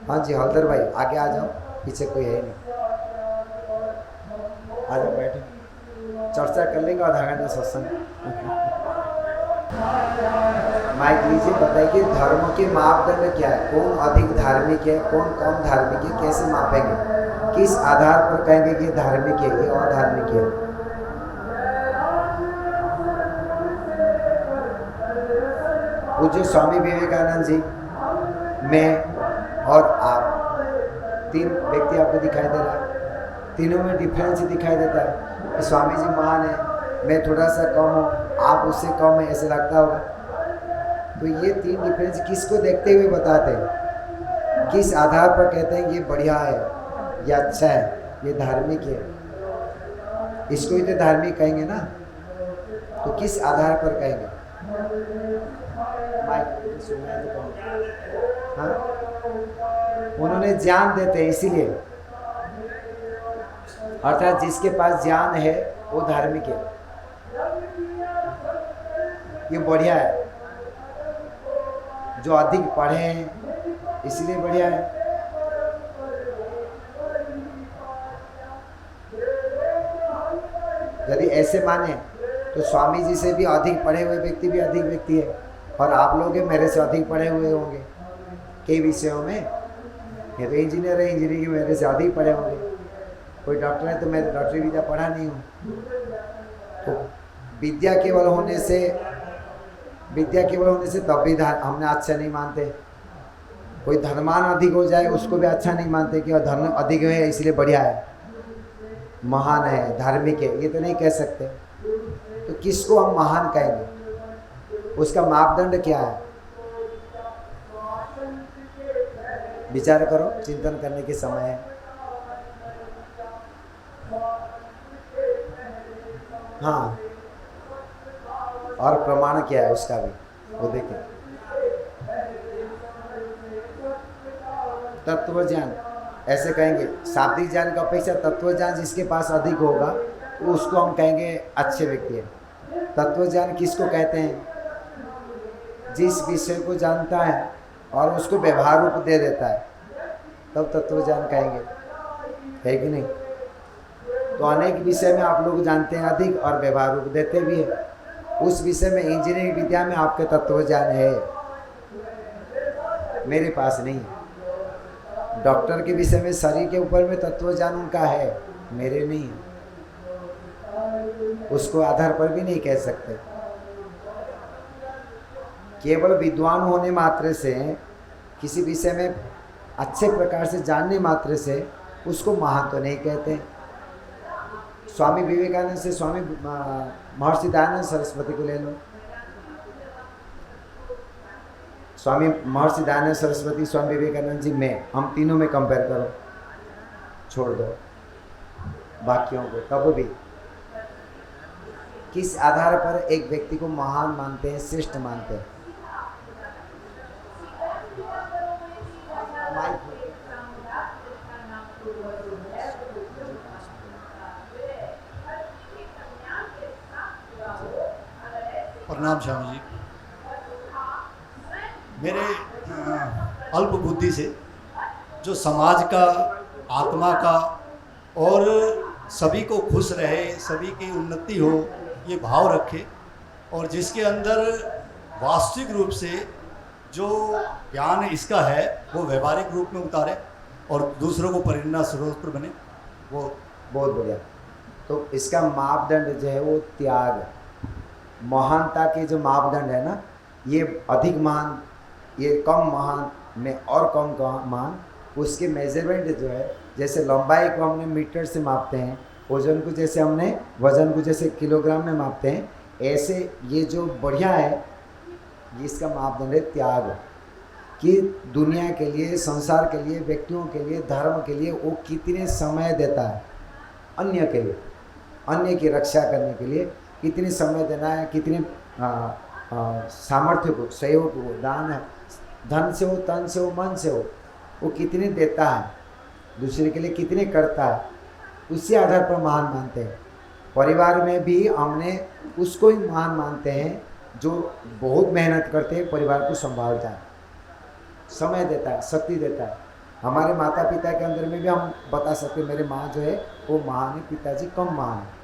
हाँ जी हल्दर भाई आगे आ जाओ, पीछे कोई है नहीं, आ जाओ बैठो, चर्चा कर लेंगे आधा घंटा सत्संग। माइक लीजिए, बताइए धर्म के मापदंड क्या है? कौन अधिक धार्मिक है, कौन कम धार्मिक है, कैसे मापेंगे? किस आधार पर कहेंगे कि धार्मिक है, ये अधार्मिक है? पूज्य स्वामी विवेकानंद जी, मैं और आप, तीन व्यक्ति आपको दिखाई दे रहा है, तीनों में डिफरेंस दिखाई देता है। स्वामी जी महान है, मैं थोड़ा सा कम हूँ, आप उससे कम है, ऐसे लगता होगा। तो ये तीन डिफरेंस किसको देखते हुए बताते हैं? किस आधार पर कहते हैं ये बढ़िया है, ये अच्छा है, ये धार्मिक है? इसको ही तो धार्मिक कहेंगे ना। तो किस आधार पर कहेंगे? हाँ? उन्होंने ज्ञान देते हैं इसीलिए, अर्थात जिसके पास ज्ञान है वो धार्मिक है, ये बढ़िया है। जो अधिक पढ़े हैं इसलिए बढ़िया है। यदि ऐसे माने तो स्वामी जी से भी अधिक पढ़े हुए व्यक्ति भी अधिक व्यक्ति है, और आप लोग मेरे से अधिक पढ़े हुए होंगे कई विषयों में। ये तो इंजीनियर है, इंजीनियरिंग मेरे से अधिक पढ़े होंगे। कोई डॉक्टर है तो मैं डॉक्टरी विद्या पढ़ा नहीं हूँ। तो विद्या केवल होने से तब भी हमने अच्छा नहीं मानते। कोई धर्मान अधिक हो जाए उसको भी अच्छा नहीं मानते कि धर्म अधिक है इसलिए बढ़िया है, महान है, धार्मिक है, ये तो नहीं कह सकते। तो किसको हम महान कहेंगे? उसका मापदंड क्या है? विचार करो, चिंतन करने के समय है। हाँ, और प्रमाण क्या है उसका भी वो देखें। तत्व ज्ञान ऐसे कहेंगे, शाब्दिक ज्ञान का अपेक्षा तत्व ज्ञान जिसके पास अधिक होगा उसको हम कहेंगे अच्छे व्यक्ति है। तत्व ज्ञान किसको कहते हैं? जिस विषय को जानता है और उसको व्यवहार रूप दे देता है, तब तत्व ज्ञान कहेंगे, है कि नहीं? तो अनेक विषय में आप लोग जानते हैं अधिक और व्यवहार रूप देते भी है। उस विषय में इंजीनियरिंग विद्या में आपके तत्व ज्ञान है, मेरे पास नहीं है। डॉक्टर के विषय में शरीर के ऊपर में तत्व ज्ञान उनका है, मेरे नहीं है। उसको आधार पर भी नहीं कह सकते। केवल विद्वान होने मात्र से, किसी विषय में अच्छे प्रकार से जानने मात्र से उसको महान तो नहीं कहते। स्वामी विवेकानंद से स्वामी महर्षि दयानंद सरस्वती को ले लो। स्वामी महर्षि दयानंद सरस्वती, स्वामी विवेकानंद जी, मैं, हम तीनों में कंपेयर करो, छोड़ दो बाकियों को। तब भी किस आधार पर एक व्यक्ति को महान मानते हैं, श्रेष्ठ मानते हैं? प्रणाम स्वामी जी। मेरे अल्प बुद्धि से जो समाज का, आत्मा का और सभी को खुश रहे, सभी की उन्नति हो, ये भाव रखे, और जिसके अंदर वास्तविक रूप से जो ज्ञान इसका है वो व्यवहारिक रूप में उतारे और दूसरों को प्रेरणा स्रोत पर बने। वो बहुत बढ़िया। तो इसका मापदंड जो है वो त्याग है। महानता के जो मापदंड है ना, ये अधिक महान, ये कम महान में और कम महान, उसके मेजरमेंट जो है, जैसे लंबाई को हमने मीटर से मापते हैं, वजन को जैसे किलोग्राम में मापते हैं, ऐसे ये जो बढ़िया है इसका मापदंड है त्याग। कि दुनिया के लिए, संसार के लिए, व्यक्तियों के लिए, धर्म के लिए वो कितने समय देता है, अन्य के लिए, अन्य की रक्षा करने के लिए कितने समय देना है, कितने सामर्थ्य को, सहयोग को, दान है, धन से हो, तन से हो, मन से हो, वो कितने देता है, दूसरे के लिए कितने करता है, उसी आधार पर महान मानते हैं। परिवार में भी हमने उसको ही महान मानते हैं जो बहुत मेहनत करते हैं, परिवार को संभालता है, समय देता है, शक्ति देता है। हमारे माता पिता के अंदर में भी हम बता सकते हैं मेरे माँ जो है वो महान है, पिताजी कम महान है।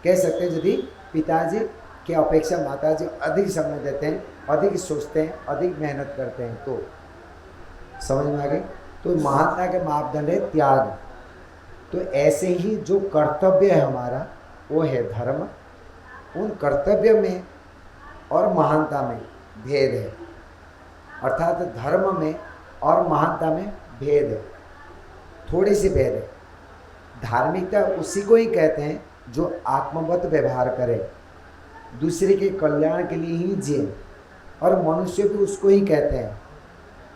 कह सकते हैं यदि पिताजी की अपेक्षा माताजी अधिक समय देते हैं, अधिक सोचते हैं, अधिक मेहनत करते हैं, तो समझ में आ गई। तो महानता के मापदंड है त्याग। तो ऐसे ही जो कर्तव्य है हमारा वो है धर्म। उन कर्तव्य में और महानता में भेद है, अर्थात धर्म में और महानता में भेद है, थोड़ी सी भेद है। धार्मिकता उसी को ही कहते हैं जो आत्मवत व्यवहार करे, दूसरे के कल्याण के लिए ही जिए, और मनुष्य भी उसको ही कहते हैं।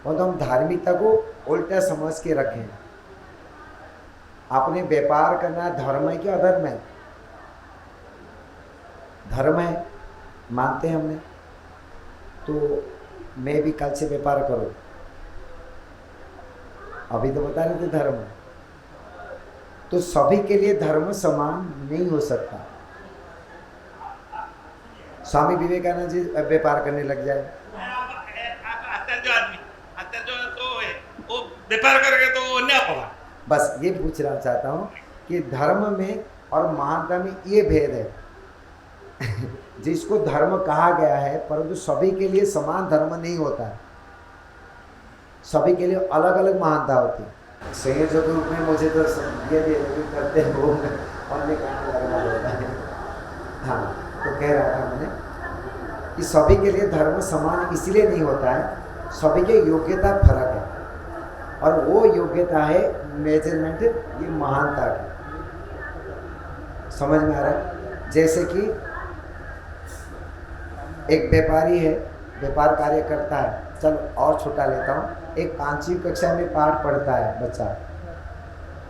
और तो हम धार्मिकता को उल्टा समझ के रखें। आपने व्यापार करना धर्म है कि अधर्म है? धर्म है, मानते हैं हमने, तो मैं भी कल से व्यापार करूं, अभी तो बता रहे थे धर्म है। तो सभी के लिए धर्म समान नहीं हो सकता। स्वामी विवेकानंद जी व्यापार करने लग जाए, वो व्यापार करेंगे तो अन्याय होगा। बस ये पूछना चाहता हूँ कि धर्म में और महानता में ये भेद है जिसको धर्म कहा गया है, परंतु सभी के लिए समान धर्म नहीं होता है, सभी के लिए अलग अलग महानता होती है। संयोजक रूप में मुझे तो ये करते हैं वो अन्य काम लगना होता है। हाँ, तो कह रहा था मैंने कि सभी के लिए धर्म समान इसलिए नहीं होता है, सभी के योग्यता फर्क है, और वो योग्यता है मेजरमेंट ये महानता की। समझ में आ रहा है? जैसे कि एक व्यापारी है, व्यापार कार्य करता है, चलो और छोटा लेता हूँ, एक 5वीं कक्षा में पाठ पढ़ता है बच्चा,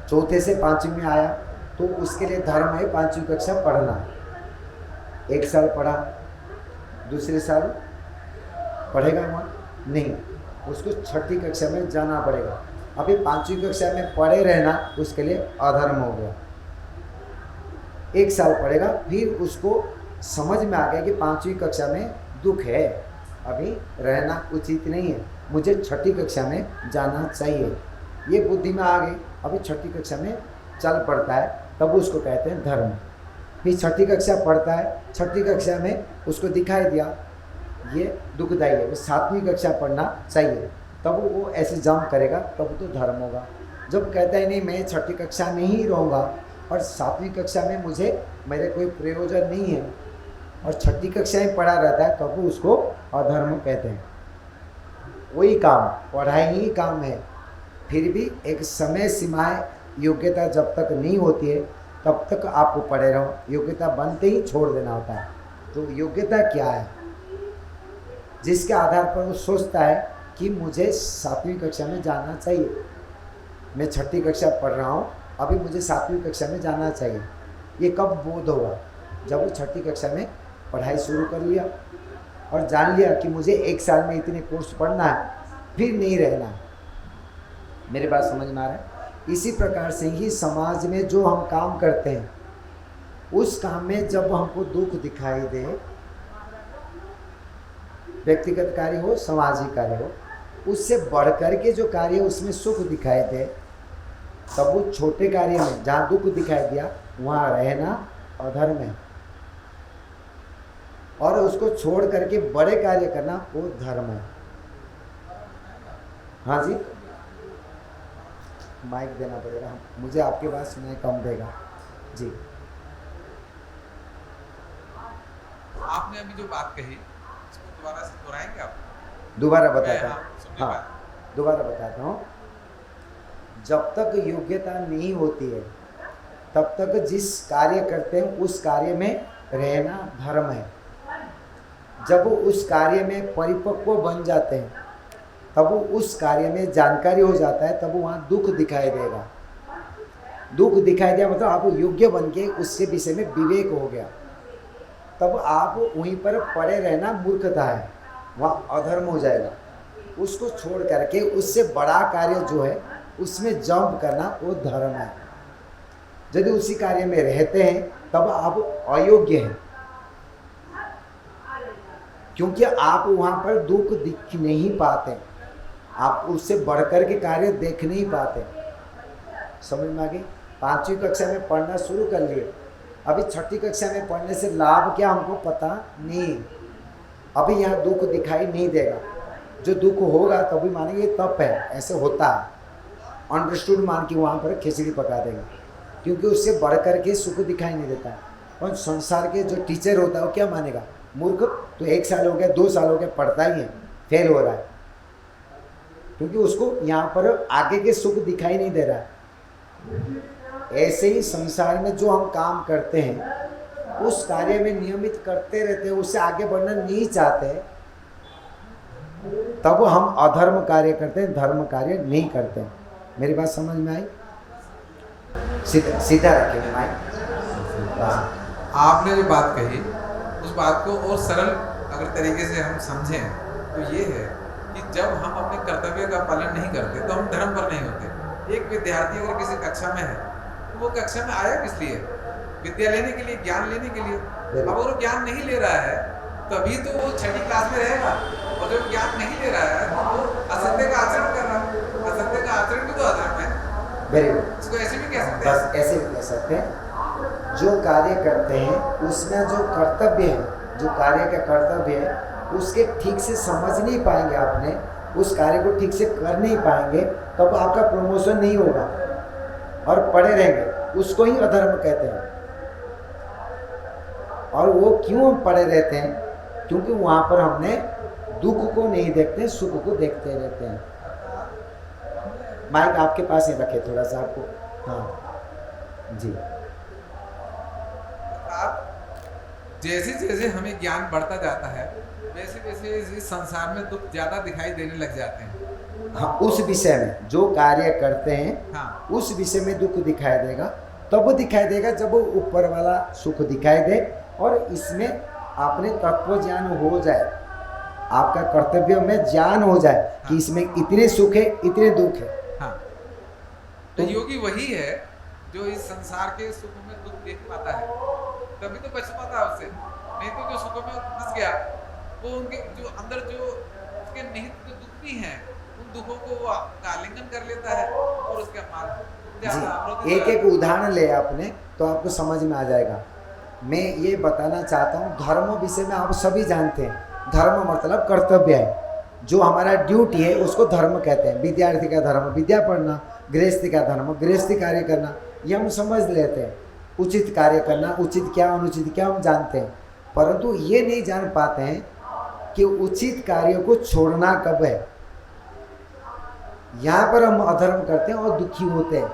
4थे से 5वीं में आया, तो उसके लिए धर्म है 5वीं कक्षा पढ़ना। 1 साल पढ़ा, दूसरे साल पढ़ेगा वहाँ नहीं, उसको 6ठी कक्षा में जाना पड़ेगा। अभी 5वीं कक्षा में पढ़े रहना उसके लिए अधर्म हो गया। 1 साल पढ़ेगा, फिर उसको समझ में आ गया कि 5वीं कक्षा में दुख है, अभी रहना उचित नहीं है, मुझे 6ठी कक्षा में जाना चाहिए। ये बुद्धि में आ गई, अभी 6ठी कक्षा में चल पड़ता है, तब उसको कहते हैं धर्म। फिर 6ठी कक्षा पढ़ता है, 6ठी कक्षा में उसको दिखाई दिया ये दुखदायी है, वो 7वीं कक्षा पढ़ना चाहिए, तब वो ऐसे जंप करेगा, तब तो धर्म होगा। जब कहता है नहीं मैं 6ठी कक्षा में ही रहूँगा और 7वीं कक्षा में मुझे मेरे कोई प्रयोजन नहीं है और 6ठी कक्षा में पढ़ा रहता है, तब वो उसको अधर्म कहते हैं। वही काम, पढ़ाई ही काम है, फिर भी एक समय सीमाएं, योग्यता जब तक नहीं होती है तब तक आपको पढ़े रहो, योग्यता बनते ही छोड़ देना होता है। तो योग्यता क्या है? जिसके आधार पर वो सोचता है कि मुझे 7वीं कक्षा में जाना चाहिए, मैं 6ठी कक्षा पढ़ रहा हूँ, अभी मुझे 7वीं कक्षा में जाना चाहिए। ये कब बोध होगा? जब वो 6ठी कक्षा में पढ़ाई शुरू कर लिया और जान लिया कि मुझे 1 साल में इतने कोर्स पढ़ना है, फिर नहीं रहना। मेरे बात समझ में आ रहा है? इसी प्रकार से ही समाज में जो हम काम करते हैं, उस काम में जब हमको दुख दिखाई दे, व्यक्तिगत कार्य हो, सामाजिक कार्य हो, उससे बढ़कर के जो कार्य उसमें सुख दिखाई दे, तब वो छोटे कार्य में जहाँ दुख दिखाई दिया वहाँ रहना अधर्म है, और उसको छोड़ करके बड़े कार्य करना वो धर्म है। हाँ जी, माइक देना पड़ेगा, मुझे आपकी बात सुनाई कम देगा जी। आपने अभी जो बात कही उसको दोबारा से दोहराएंगे आप? दोबारा बताता हाँ, हूँ, सुन नहीं हाँ पाया। दोबारा बताता हूँ। जब तक योग्यता नहीं होती है तब तक जिस कार्य करते हैं उस कार्य में रहना धर्म है। जब उस कार्य में परिपक्व बन जाते हैं, तब उस कार्य में जानकारी हो जाता है, तब वहाँ दुख दिखाई देगा। दुख दिखाई दिया मतलब आप योग्य बन के उसके विषय में विवेक हो गया, तब आप वहीं पर पड़े रहना मूर्खता है, वहाँ अधर्म हो जाएगा। उसको छोड़ करके उससे बड़ा कार्य जो है उसमें जंप करना वो धर्म है। यदि उसी कार्य में रहते हैं तब आप अयोग्य हैं, क्योंकि आप वहाँ पर दुख दिख नहीं पाते, आप उससे बढ़कर के कार्य देख नहीं पाते। समझ में आ गई? 5वीं कक्षा में पढ़ना शुरू कर लिए, अभी 6ठी कक्षा में पढ़ने से लाभ क्या हमको पता नहीं। अभी यहाँ दुख दिखाई नहीं देगा, जो दुख होगा तभी मानेंगे ये तप है, ऐसे होता है, अंडरस्टूड मान के वहाँ पर खिचड़ी पका देगा, क्योंकि उससे बढ़ कर के सुख दिखाई नहीं देता है। और संसार के जो टीचर होता है वो क्या मानेगा? मूर्ख तो 1 साल हो गया 2 साल हो गया पढ़ता ही है, फेल हो रहा है, क्योंकि उसको यहाँ पर आगे के सुख दिखाई नहीं दे रहा है। ऐसे ही संसार में जो हम काम करते हैं उस कार्य में नियमित करते रहते हैं, उससे आगे बढ़ना नहीं चाहते, तब हम अधर्म कार्य करते हैं, धर्म कार्य नहीं करते हैं। मेरी बात समझ में आई? सीधा रखेंगे माइक। आपने जो बात कही उस बात को और सरल अगर तरीके से हम समझें तो ये है कि जब हम अपने कर्तव्य का पालन नहीं करते तो हम धर्म पर नहीं होते। एक विद्यार्थी अगर किसी कक्षा में है तो वो कक्षा में आया किस लिए? विद्या लेने के लिए, ज्ञान लेने के लिए। अब अगर वो ज्ञान नहीं ले रहा है तभी तो वो 6ठी क्लास में रहेगा, और जब ज्ञान नहीं ले रहा है तो वो असत्य का आचरण कर रहा है। असत्य का आचरण भी तो अधर्म है। वेरी गुड, इसको ऐसे भी कह सकते हैं। बस ऐसे भी कह सकते हैं। जो कार्य करते हैं उसमें जो कर्तव्य है, जो कार्य का कर्तव्य है उसके ठीक से समझ नहीं पाएंगे, आपने उस कार्य को ठीक से कर नहीं पाएंगे, तब आपका प्रमोशन नहीं होगा और पड़े रहेंगे, उसको ही अधर्म कहते हैं। और वो क्यों पड़े रहते हैं? क्योंकि वहाँ पर हमने दुख को नहीं देखते, सुख को देखते रहते हैं। माइक आपके पास ही रखे थोड़ा सा आपको, हाँ जी। आप जैसे जैसे हमें ज्ञान बढ़ता जाता है वैसे वैसे इस संसार में दुख ज्यादा दिखाई देने लग जाते हैं। हाँ, उस विषय में जो कार्य करते हैं हाँ, उस विषय में दुख दिखाई देगा, तब दिखाई देगा जब वो ऊपर वाला सुख दिखाई दे और इसमें आपने तत्व ज्ञान हो जाए, आपका कर्तव्य में ज्ञान हो जाए कि इसमें इतने सुख है इतने दुख है। हाँ। तो योगी वही है जो इस संसार के सुख में दुख देख पाता है, तभी तो बच पाता है उससे। नहीं तो जो सुखों में फंस गया वो उनके जो अंदर जो उसके निहित जो दुख भी हैं उन दुखों को वो आलिंगन कर लेता है और उसके जी, एक एक उदाहरण ले आपने तो आपको समझ में आ जाएगा। मैं ये बताना चाहता हूँ, धर्म विषय में आप सभी जानते हैं, धर्म मतलब कर्तव्य है, जो हमारा ड्यूटी है उसको धर्म कहते हैं। विद्यार्थी का धर्म विद्या पढ़ना, गृहस्थी का धर्म गृहस्थी कार्य करना, ये हम समझ लेते हैं। उचित कार्य करना, उचित क्या अनुचित क्या हम जानते हैं, परंतु ये नहीं जान पाते हैं कि उचित कार्य को छोड़ना कब है। यहाँ पर हम अधर्म करते हैं और दुखी होते हैं।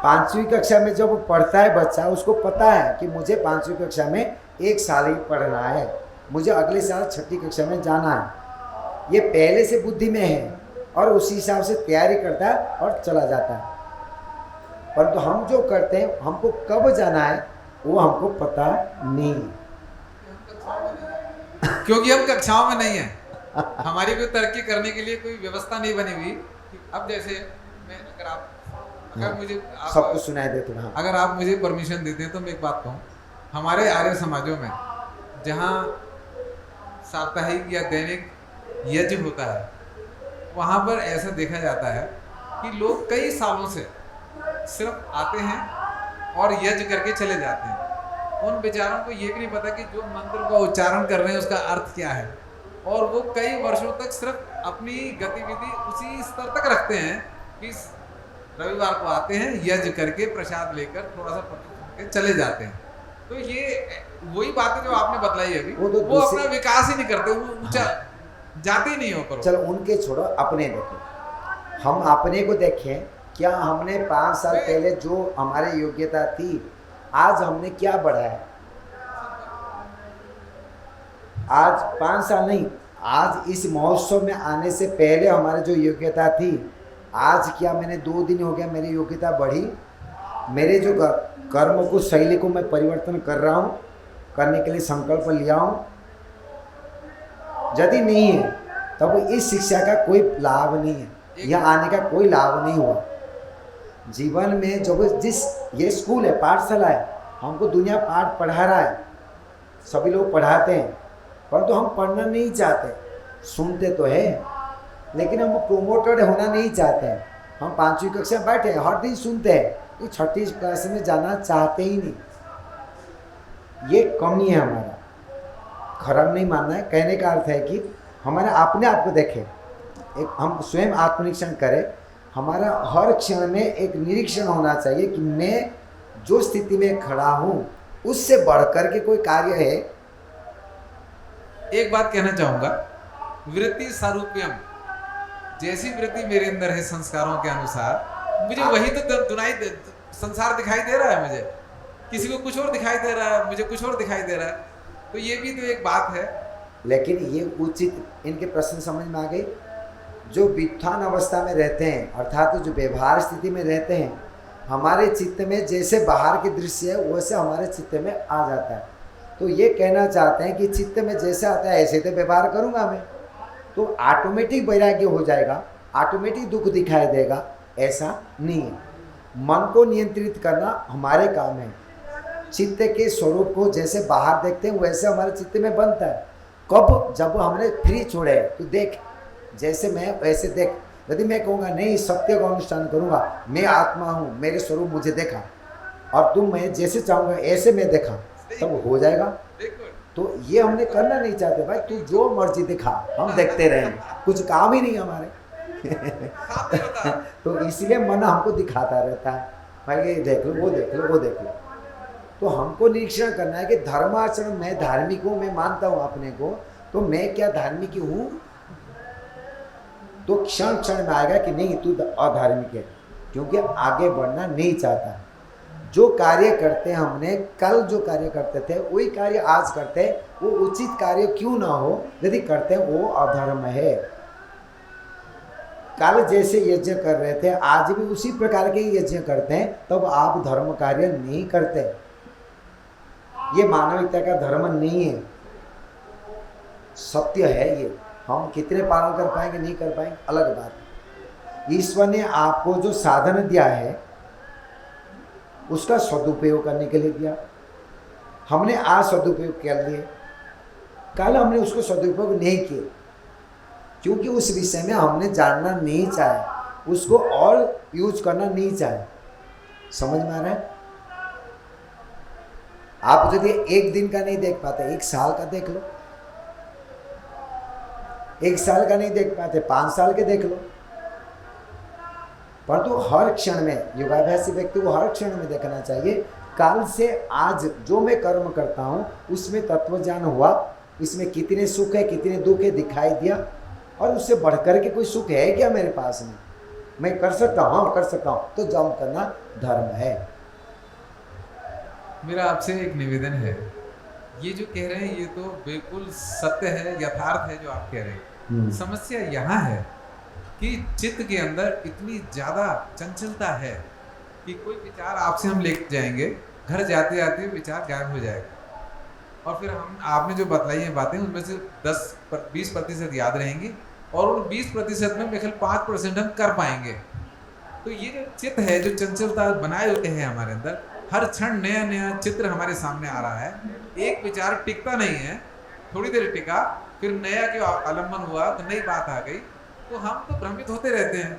5वीं कक्षा में जब पढ़ता है बच्चा, उसको पता है कि मुझे 5वीं कक्षा में 1 साल ही पढ़ना है, मुझे अगले साल 6ठी कक्षा में जाना है। ये पहले से बुद्धि में है और उसी हिसाब से तैयारी करता है और चला जाता है। परंतु हम जो करते हैं, हमको कब जाना है वो हमको पता नहीं है, क्योंकि हम कक्षाओं में नहीं है। हमारी कोई तरक्की करने के लिए कोई व्यवस्था नहीं बनी हुई। अब जैसे मैं अगर मुझे सब कुछ सुनाई देते हैं। अगर आप मुझे परमिशन देते हैं तो मैं एक बात कहूँ, हमारे आर्य समाजों में जहाँ साप्ताहिक या दैनिक यज्ञ होता है वहाँ पर ऐसा देखा जाता है कि लोग कई सालों से सिर्फ आते हैं और यज्ञ करके चले जाते हैं। उन बेचारों को ये भी नहीं पता कि जो मंत्र का उच्चारण कर रहे हैं उसका अर्थ क्या है, और वो कई वर्षों तक सिर्फ अपनी गतिविधि उसी स्तर तक रखते हैं कि रविवार को आते हैं, यज्ञ करके प्रसाद लेकर थोड़ा सा प्रसाद के चले जाते हैं। तो ये वही बातें जो आपने बतलाई अभी, वो तो वो अपना विकास ही नहीं करते, वो ऊंचा जाते ही नहीं हो पर। चलो उनके छोड़ो, अपने देखो, हम अपने को देखें। क्या हमने 5 साल पहले जो हमारी योग्यता थी, आज हमने क्या बढ़ाया? आज 5 साल नहीं, आज इस महोत्सव में आने से पहले हमारी जो योग्यता थी, आज क्या मैंने 2 दिन हो गया मेरी योग्यता बढ़ी? मेरे जो कर्म को, शैली को मैं परिवर्तन कर रहा हूँ, करने के लिए संकल्प लिया हूँ? यदि नहीं है तब इस शिक्षा का कोई लाभ नहीं है, यहाँ आने का कोई लाभ नहीं हुआ। जीवन में जो जिस ये स्कूल है, पाठशाला है, हमको दुनिया पाठ पढ़ा रहा है, सभी लोग पढ़ाते हैं, परंतु हम पढ़ना नहीं चाहते। सुनते तो है लेकिन हम प्रोमोटेड होना नहीं चाहते हैं। हम 5वीं कक्षा में बैठे हर दिन सुनते हैं, तो 6ठी क्लास में जाना चाहते ही नहीं। ये कमी है हमारा, खराब नहीं मानना है। कहने का अर्थ है कि हमारे अपने आप को देखें, एक हम स्वयं आत्मनिरीक्षण करें। हमारा हर क्षण में एक निरीक्षण होना चाहिए कि मैं जो स्थिति में खड़ा हूँ उससे बढ़कर के कोई कार्य है। एक बात कहना चाहूंगा, वृत्ति सारूप्यम, जैसी वृत्ति मेरे अंदर है संस्कारों के अनुसार, मुझे वही तो दुनाई संसार दिखाई दे रहा है। मुझे किसी को कुछ और दिखाई दे रहा है, मुझे कुछ और दिखाई दे रहा है। तो ये भी तो एक बात है। लेकिन ये उचित, इनके प्रश्न समझ में आ गई। जो व्युत्थान अवस्था में रहते हैं, अर्थात जो व्यवहार स्थिति में रहते हैं, हमारे चित्त में जैसे बाहर के दृश्य है वैसे हमारे चित्त में आ जाता है। तो ये कहना चाहते हैं कि चित्त में जैसे आता है ऐसे तो व्यवहार करूँगा मैं, तो ऑटोमेटिक वैराग्य हो जाएगा, ऑटोमेटिक दुख दिखाई देगा, ऐसा नहीं है। मन को नियंत्रित करना हमारे काम है। चित्त के स्वरूप को जैसे बाहर देखते हैं वैसे हमारे चित्त में बनता है। कब? जब हमने फ्री छोड़े, तो देख जैसे मैं वैसे देख। यदि मैं कहूँगा नहीं सत्य का अनुष्ठान करूँगा, मैं आत्मा हूँ, मेरे स्वरूप मुझे देखा, और तुम मैं जैसे चाहूँगा ऐसे मैं देखा, तब हो जाएगा। तो ये हमने करना नहीं चाहते भाई, तू जो मर्जी दिखा, हम देखते रहें, कुछ काम ही नहीं हमारे। तो इसलिए मन हमको दिखाता रहता है, भाई ये देख लो, वो देख लो, वो देख लो। तो हमको निरीक्षण करना है कि धर्माचरण, मैं धार्मिक हूँ, मैं मानता हूँ अपने को, तो मैं क्या धार्मिक हूँ? तो क्षण क्षण में आएगा कि नहीं तू अधार्मिक है, क्योंकि आगे बढ़ना नहीं चाहता। जो कार्य करते हैं हमने कल, जो कार्य करते थे वही कार्य आज करते हैं, वो उचित कार्य क्यों ना हो, यदि करते हैं वो अधर्म है। कल जैसे यज्ञ कर रहे थे आज भी उसी प्रकार के यज्ञ करते हैं, तब आप धर्म कार्य नहीं करते। ये मानविकता का धर्म नहीं है, सत्य है ये। हम कितने पालन कर पाएंगे नहीं कर पाएंगे अलग बात है। ईश्वर ने आपको जो साधन दिया है उसका सदुपयोग करने के लिए दिया। हमने आज सदुपयोग कर लिए, कल हमने उसको सदुपयोग नहीं किए, क्योंकि उस विषय में हमने जानना नहीं चाहे, उसको और यूज करना नहीं चाहे। समझ में आ रहा है? आप यदि एक दिन का नहीं देख पाते, 1 साल का देख लो। 1 साल का नहीं देख पाते, 5 साल के देख लो। परंतु हर क्षण में, योगाभ्यासी व्यक्ति को हर क्षण में देखना चाहिए, काल से आज जो मैं कर्म करता हूँ उसमें तत्व ज्ञान हुआ, इसमें कितने सुख है कितने दुख है दिखाई दिया, और उससे बढ़कर के कोई सुख है क्या मेरे पास में? मैं कर सकता हूँ, हाँ कर सकता हूँ, तो जम करना धर्म है। मेरा आपसे एक निवेदन है, ये जो कह रहे हैं ये तो बिल्कुल सत्य है, यथार्थ है जो आप कह रहे हैं। समस्या यहाँ है कि चित्त के अंदर इतनी ज़्यादा चंचलता है कि कोई विचार आपसे हम लेके जाएंगे, घर जाते जाते विचार गायब हो जाएगा, और फिर हम आपने जो बतलाई हैं बातें उनमें से 10-20% याद रहेंगी, और उन 20% में मेरे 5% हम कर पाएंगे। तो ये जो चित्त है, जो चंचलता बनाए होते हैं हमारे अंदर, हर क्षण नया नया चित्र हमारे सामने आ रहा है। एक विचार टिकता नहीं है, थोड़ी देर टिका, फिर नया क्यों आलम्बन हुआ तो नई बात आ गई, तो हम तो भ्रमित होते रहते हैं।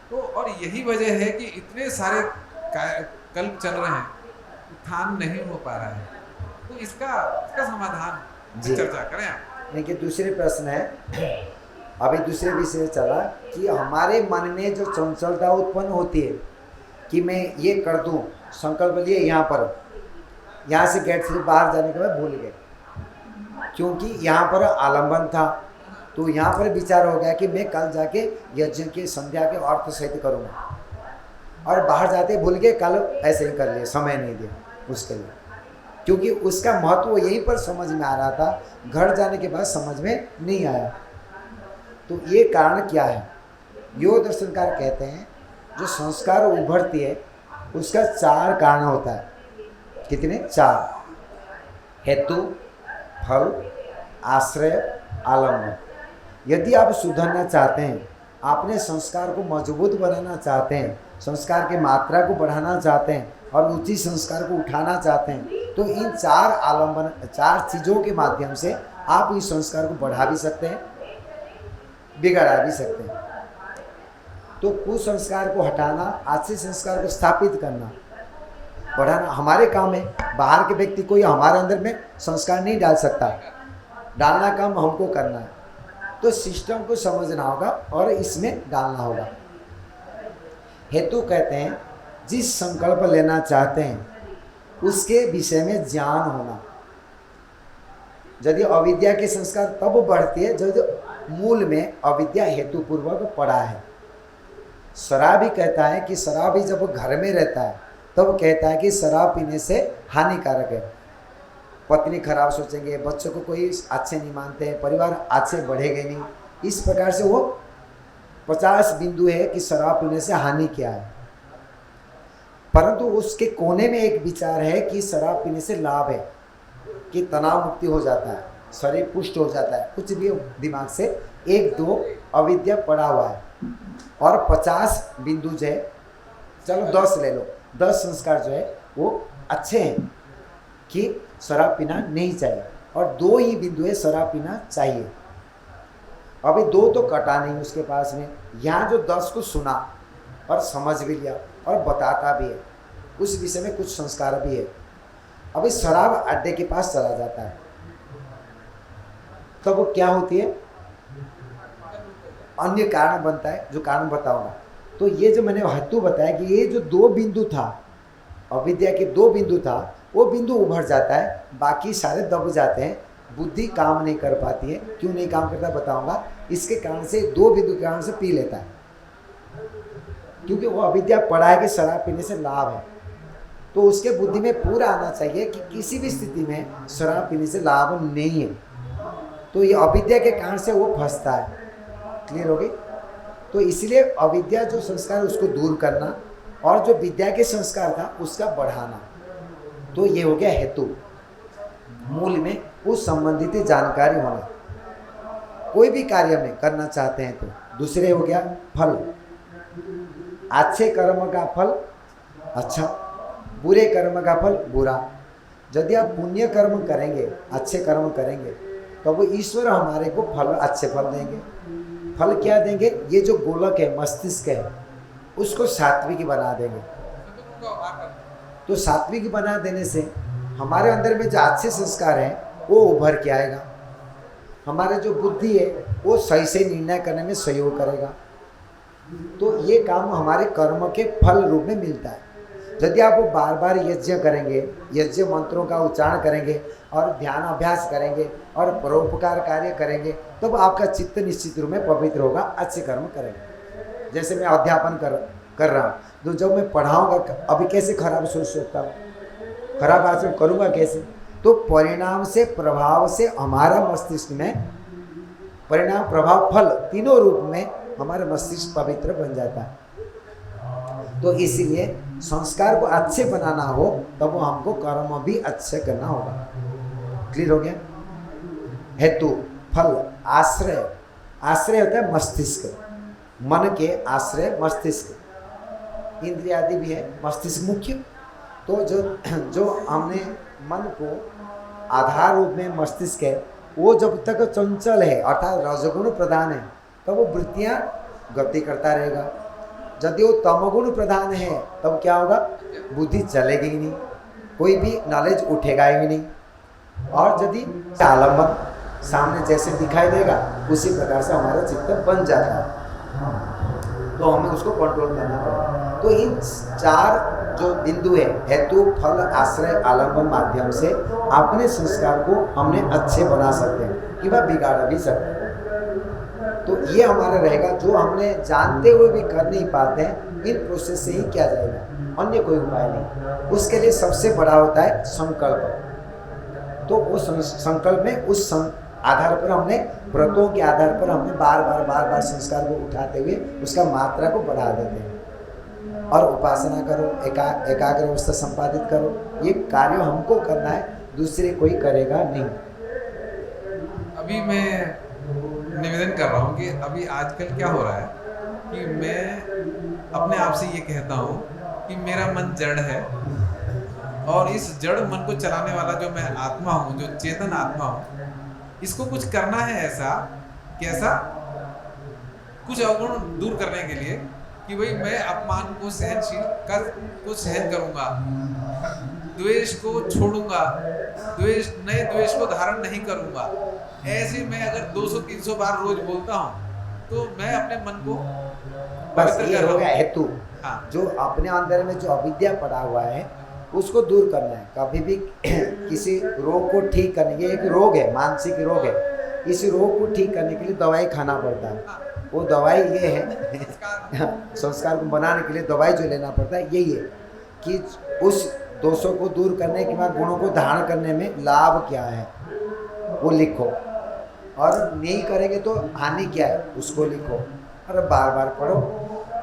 तो और यही वजह है कि इतने सारे कल्प चल रहे हैं, उत्थान नहीं हो पा रहा है। तो इसका समाधान चर्चा करें आप। देखिए दूसरे प्रश्न है अभी दूसरे विषय चला कि हमारे मन में जो चंचलता उत्पन्न होती है कि मैं ये कर दूं, संकल्प लिए यहाँ से गेट से बाहर जाने के बाद भूल गए, क्योंकि यहाँ पर आलंबन था। तो यहाँ पर विचार हो गया कि मैं कल जाके यज्ञ के संध्या के अर्थ सहित करूँगा, और बाहर जाते भूल गए, कल ऐसे ही कर लिए, समय नहीं दिया उसके लिए, क्योंकि उसका महत्व यहीं पर समझ में आ रहा था, घर जाने के बाद समझ में नहीं आया। तो ये कारण क्या है? योग दर्शनकार कहते हैं जो संस्कार उभरती है उसका 4 कारण होता है। कितने? 4। हेतु, फल, आश्रय, आलम्बन। यदि आप सुधरना चाहते हैं, अपने संस्कार को मजबूत बनाना चाहते हैं, संस्कार की मात्रा को बढ़ाना चाहते हैं और उचित संस्कार को उठाना चाहते हैं, तो इन 4 आलम्बन, 4 चीज़ों के माध्यम से आप इस संस्कार को बढ़ा भी सकते हैं, बिगड़ा भी सकते हैं। तो कुसंस्कार को हटाना, अच्छे संस्कार को स्थापित करना, बढ़ाना हमारे काम है। बाहर के व्यक्ति कोई हमारे अंदर में संस्कार नहीं डाल सकता, डालना काम हमको करना है। तो सिस्टम को समझना होगा और इसमें डालना होगा। हेतु कहते हैं जिस संकल्प लेना चाहते हैं उसके विषय में ज्ञान होना। यदि अविद्या के संस्कार तब बढ़ती है जब मूल में अविद्या हेतु पूर्वक पड़ा है। शराबी कहता है कि शराबी जब घर में रहता है तब कहता है कि शराब पीने से हानिकारक है, पत्नी खराब सोचेंगे, बच्चों को कोई अच्छे नहीं मानते हैं, परिवार अच्छे बढ़ेंगे नहीं। इस प्रकार से वो 50 बिंदु है कि शराब पीने से हानि क्या है, परंतु उसके कोने में एक विचार है कि शराब पीने से लाभ है कि तनाव मुक्ति हो जाता है, शरीर पुष्ट हो जाता है, कुछ भी दिमाग से 1-2 अविद्या पड़ा हुआ है। और 50 बिंदु जो है, चलो 10 ले लो, 10 संस्कार जो है वो अच्छे हैं कि शराब पीना नहीं चाहिए, और 2 ही बिंदु है शराब पीना चाहिए। अभी 2 तो कटा नहीं उसके पास में, यहाँ जो 10 को सुना और समझ भी लिया और बताता भी है, उस विषय में कुछ संस्कार भी है। अभी शराब अड्डे के पास चला जाता है, तब वो क्या होती है? अन्य कारण बनता है, जो कारण बताऊंगा। तो ये जो मैंने हेतु बताया कि ये जो 2 बिंदु था, अविद्या के 2 बिंदु था, वो बिंदु उभर जाता है, बाकी सारे दब जाते हैं, बुद्धि काम नहीं कर पाती है। क्यों नहीं काम करता बताऊंगा। इसके कारण से 2 बिंदु के कारण से पी लेता है, क्योंकि वो अविद्या पड़ा है कि शराब पीने से लाभ है। तो उसके बुद्धि में पूरा आना चाहिए कि किसी भी स्थिति में शराब पीने से लाभ नहीं है। तो ये अविद्या के कारण से वो फंसता है। क्लियर हो गई? तो इसलिए अविद्या जो संस्कार उसको दूर करना और जो विद्या के संस्कार था उसका बढ़ाना, तो ये हो गया हेतु। मूल में उस संबंधित जानकारी होना, कोई भी कार्य में करना चाहते हैं तो। दूसरे हो गया फल, अच्छे कर्म का फल अच्छा, बुरे कर्म का फल बुरा। यदि आप पुण्य कर्म करेंगे, अच्छे कर्म करेंगे, तो वो ईश्वर हमारे को फल, अच्छे फल देंगे। फल क्या देंगे? ये जो गोलक है, मस्तिष्क है, उसको सात्विक बना देंगे। तो सात्विक बना देने से हमारे अंदर में जो अच्छे संस्कार हैं वो उभर के आएगा। हमारे जो बुद्धि है वो सही से निर्णय करने में सहयोग करेगा। तो ये काम हमारे कर्म के फल रूप में मिलता है। यदि आप बार बार यज्ञ करेंगे, यज्ञ मंत्रों का उच्चारण करेंगे और ध्यान अभ्यास करेंगे और परोपकार कार्य करेंगे, तब आपका चित्त निश्चित रूप में पवित्र होगा, अच्छे कर्म करेंगे। जैसे मैं अध्यापन कर रहा हूँ, तो जब मैं पढ़ाऊँगा अभी कैसे खराब सोच सकता हूँ, खराब आचरण करूँगा कैसे? तो परिणाम से, प्रभाव से हमारा मस्तिष्क में, परिणाम प्रभाव फल तीनों रूप में हमारा मस्तिष्क पवित्र बन जाता है। तो इसीलिए संस्कार को अच्छे बनाना हो तब वो हमको कर्म भी अच्छे करना होगा। क्लियर हो गया? हेतु, फल, आश्रय। आश्रय होता है मस्तिष्क, मन के आश्रय मस्तिष्क, इंद्रिय आदि भी है, मस्तिष्क मुख्य। तो जो हमने मन को आधार रूप में मस्तिष्क है, वो जब तक चंचल है अर्थात रजगुण प्रधान है, तब वो वृत्तियाँ गति करता रहेगा। यदि वो तमगुण प्रधान है तब क्या होगा? बुद्धि चलेगी ही नहीं, कोई भी नॉलेज उठेगा ही नहीं। और यदि आलम्बन, सामने जैसे दिखाई देगा उसी प्रकार से हमारा चित्त बन जाता है, तो हमें उसको कंट्रोल करना पड़ेगा। तो इन 4 जो बिंदु है, हेतु, फल, आश्रय, आलम्बन, माध्यम से अपने संस्कार को हमने अच्छे बना सकते हैं कि वह बिगाड़ भी सकते हैं। तो ये हमारा रहेगा, जो हमने जानते हुए भी कर नहीं पाते हैं, इन प्रोसेस से ही किया जाएगा, अन्य कोई उपाय नहीं। उसके लिए सबसे बड़ा होता है संकल्प। तो वो संकल्प में उस आधार पर हमने व्रतों के आधार पर हमने बार बार संस्कार को उठाते हुए उसका मात्रा को बढ़ा देते हैं। और उपासना करो, एकाग्र अवस्था संपादित करो, ये कार्य हमको करना है, दूसरे कोई करेगा नहीं। अभी मैं निवेदन कर रहा हूँ कि अभी आजकल क्या हो रहा है कि मैं अपने आप से ये कहता हूँ कि मेरा मन जड़ है, और इस जड़ मन को चलाने वाला जो मैं आत्मा हूँ, जो चेतन आत्मा हूँ, इसको कुछ करना है। ऐसा कैसा? कुछ अवगुण दूर करने के लिए कि भाई मैं अपमान को सहन करूँगा, द्वेष को छोड़ूंगा, नए द्वेष को धारण नहीं करूँगा। ऐसे मैं अगर 200-300 बार रोज बोलता हूँ तो मैं अपने मन को बस ये हो गया हेतु। हाँ। जो अपने अंदर में जो अविद्या पड़ा हुआ है उसको दूर करना है। कभी भी किसी रोग को ठीक करने, ये एक रोग है, मानसिक रोग है, इस रोग को ठीक करने के लिए दवाई खाना पड़ता है। वो दवाई ये है संस्कार को बनाने के लिए दवाई जो लेना पड़ता है यही है कि उस दोषों को दूर करने के बाद गुणों को धारण करने में लाभ क्या है वो लिखो, और नहीं करेंगे तो हानि क्या है उसको लिखो, और बार बार पढ़ो,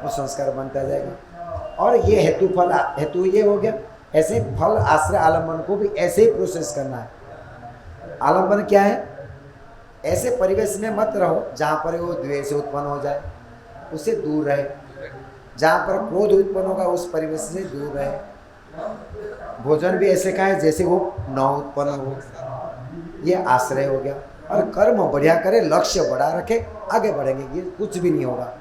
वो संस्कार बनता जाएगा। और ये हेतु फल, हेतु ये हो गया। ऐसे फल, आश्रय, आलम्बन को भी ऐसे ही प्रोसेस करना है। आलम्बन क्या है? ऐसे परिवेश में मत रहो जहाँ पर वो द्वेष उत्पन्न हो जाए, उससे दूर रहे। जहाँ पर क्रोध उत्पन्न होगा उस परिवेश से दूर रहे। भोजन भी ऐसे खाए जैसे वो न उत्पन्न हो, ये आश्रय हो गया। और कर्म बढ़िया करे, लक्ष्य बड़ा रखे, आगे बढ़ेंगे। ये कुछ भी नहीं होगा,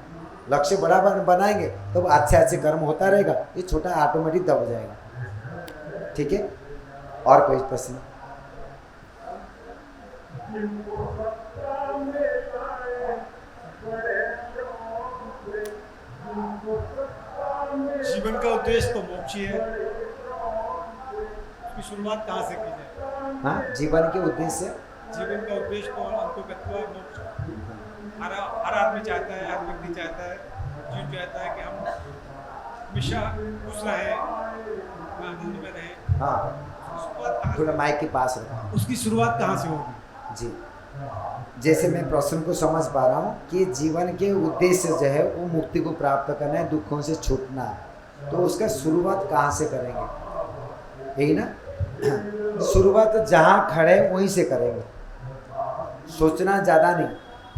लक्ष्य बड़ा बनाएंगे तो अच्छे कर्म होता रहेगा, ये छोटा ऑटोमेटिक दब जाएगा। ठीक है, और कोई प्रश्न? जीवन का उद्देश्य तो मोक्ष ही है, उसकी शुरुआत कहाँ से की जाए? हाँ, जीवन के उद्देश्य, जीवन का उद्देश्य तो अंतोगत्वा मोक्ष। हर आदमी चाहता है, हर व्यक्ति चाहता है, जीव चाहता है कि हम हमेशा खुश रहे, आनंद में रहे। हाँ, थोड़ा माइक के पास रखो। उसकी शुरुआत कहाँ से होगी? जी, जैसे मैं प्रश्न को समझ पा रहा हूँ कि जीवन के उद्देश्य जो है वो मुक्ति को प्राप्त करना है, दुखों से छूटना है, तो उसका शुरुआत कहाँ से करेंगे? यही ना, शुरुआत जहाँ खड़े वहीं से करेंगे। सोचना ज़्यादा नहीं,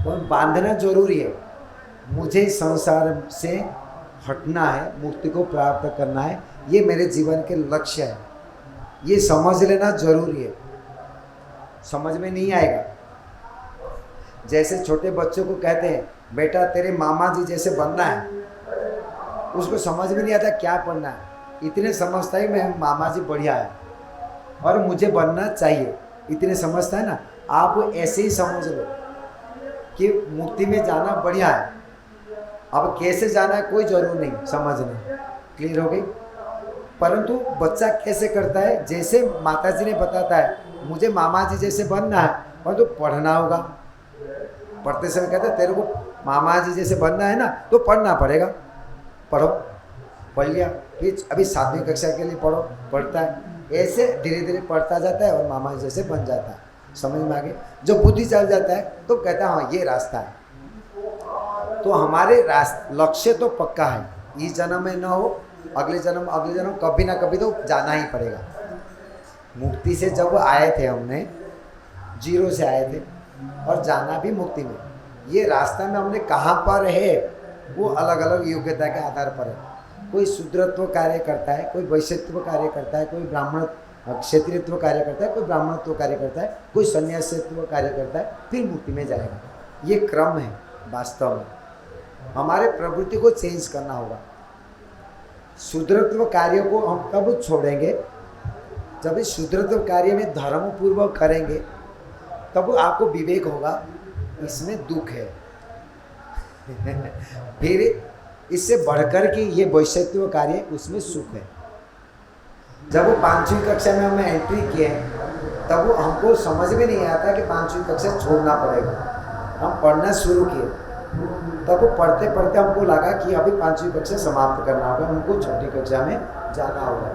तो बांधना जरूरी है। मुझे संसार से हटना है, मुक्ति को प्राप्त करना है, ये मेरे जीवन के लक्ष्य है, ये समझ लेना जरूरी है। समझ में नहीं आएगा। जैसे छोटे बच्चों को कहते हैं बेटा तेरे मामा जी जैसे बनना है, उसको समझ में नहीं आता क्या बनना है, इतने समझता है मैं मामा जी बढ़िया है और मुझे बनना चाहिए, इतने समझता है ना। आप ऐसे ही समझ लो कि मुक्ति में जाना बढ़िया है, अब कैसे जाना है कोई जरूर नहीं समझना। क्लियर हो गई? परंतु बच्चा कैसे करता है, जैसे माताजी ने बताता है मुझे मामा जी जैसे बनना है, परंतु पढ़ना होगा। पढ़ते समय कहते हैं तेरे को मामा जी जैसे बनना है ना तो पढ़ना पड़ेगा, पढ़ो, पढ़ लिया, फिर अभी 7वीं कक्षा के लिए पढ़ो, पढ़ता है, ऐसे धीरे धीरे पढ़ता जाता है और मामा जी जैसे बन जाता है। समझ में आ गया? जब बुद्धि चल जाता है तो कहता है हाँ ये रास्ता है। तो हमारे लक्ष्य तो पक्का है, इस जन्म में ना हो, अगले जन्म कभी ना कभी तो जाना ही पड़ेगा। मुक्ति से जब आए थे हमने, 0 से आए थे और जाना भी मुक्ति में, ये रास्ता में हमने कहाँ पर है वो अलग अलग योग्यता के आधार पर है। कोई शूद्रत्व कार्य करता है, कोई वैश्यत्व कार्य करता है, कोई ब्राह्मण क्षत्रियत्व कार्य करता है, कोई ब्राह्मणत्व कार्य करता है, कोई सन्यासित्व कार्य करता है, फिर मुक्ति में जाएगा। ये क्रम है। वास्तव में हमारे प्रवृत्ति को चेंज करना होगा। शूद्रत्व कार्य को हम कब छोड़ेंगे? जब इस शूद्रत्व कार्य में धर्मपूर्वक करेंगे तब आपको विवेक होगा इसमें दुख है। फिर इससे बढ़कर के ये वैश्यत्व कार्य उसमें सुख है। जब वो 5वीं कक्षा में हमने एंट्री किए तब वो हमको समझ में नहीं आता कि 5वीं कक्षा छोड़ना पड़ेगा। हम पढ़ना शुरू किए तब वो पढ़ते पढ़ते हमको लगा कि अभी 5वीं कक्षा समाप्त करना होगा, हमको छठी कक्षा में जाना होगा।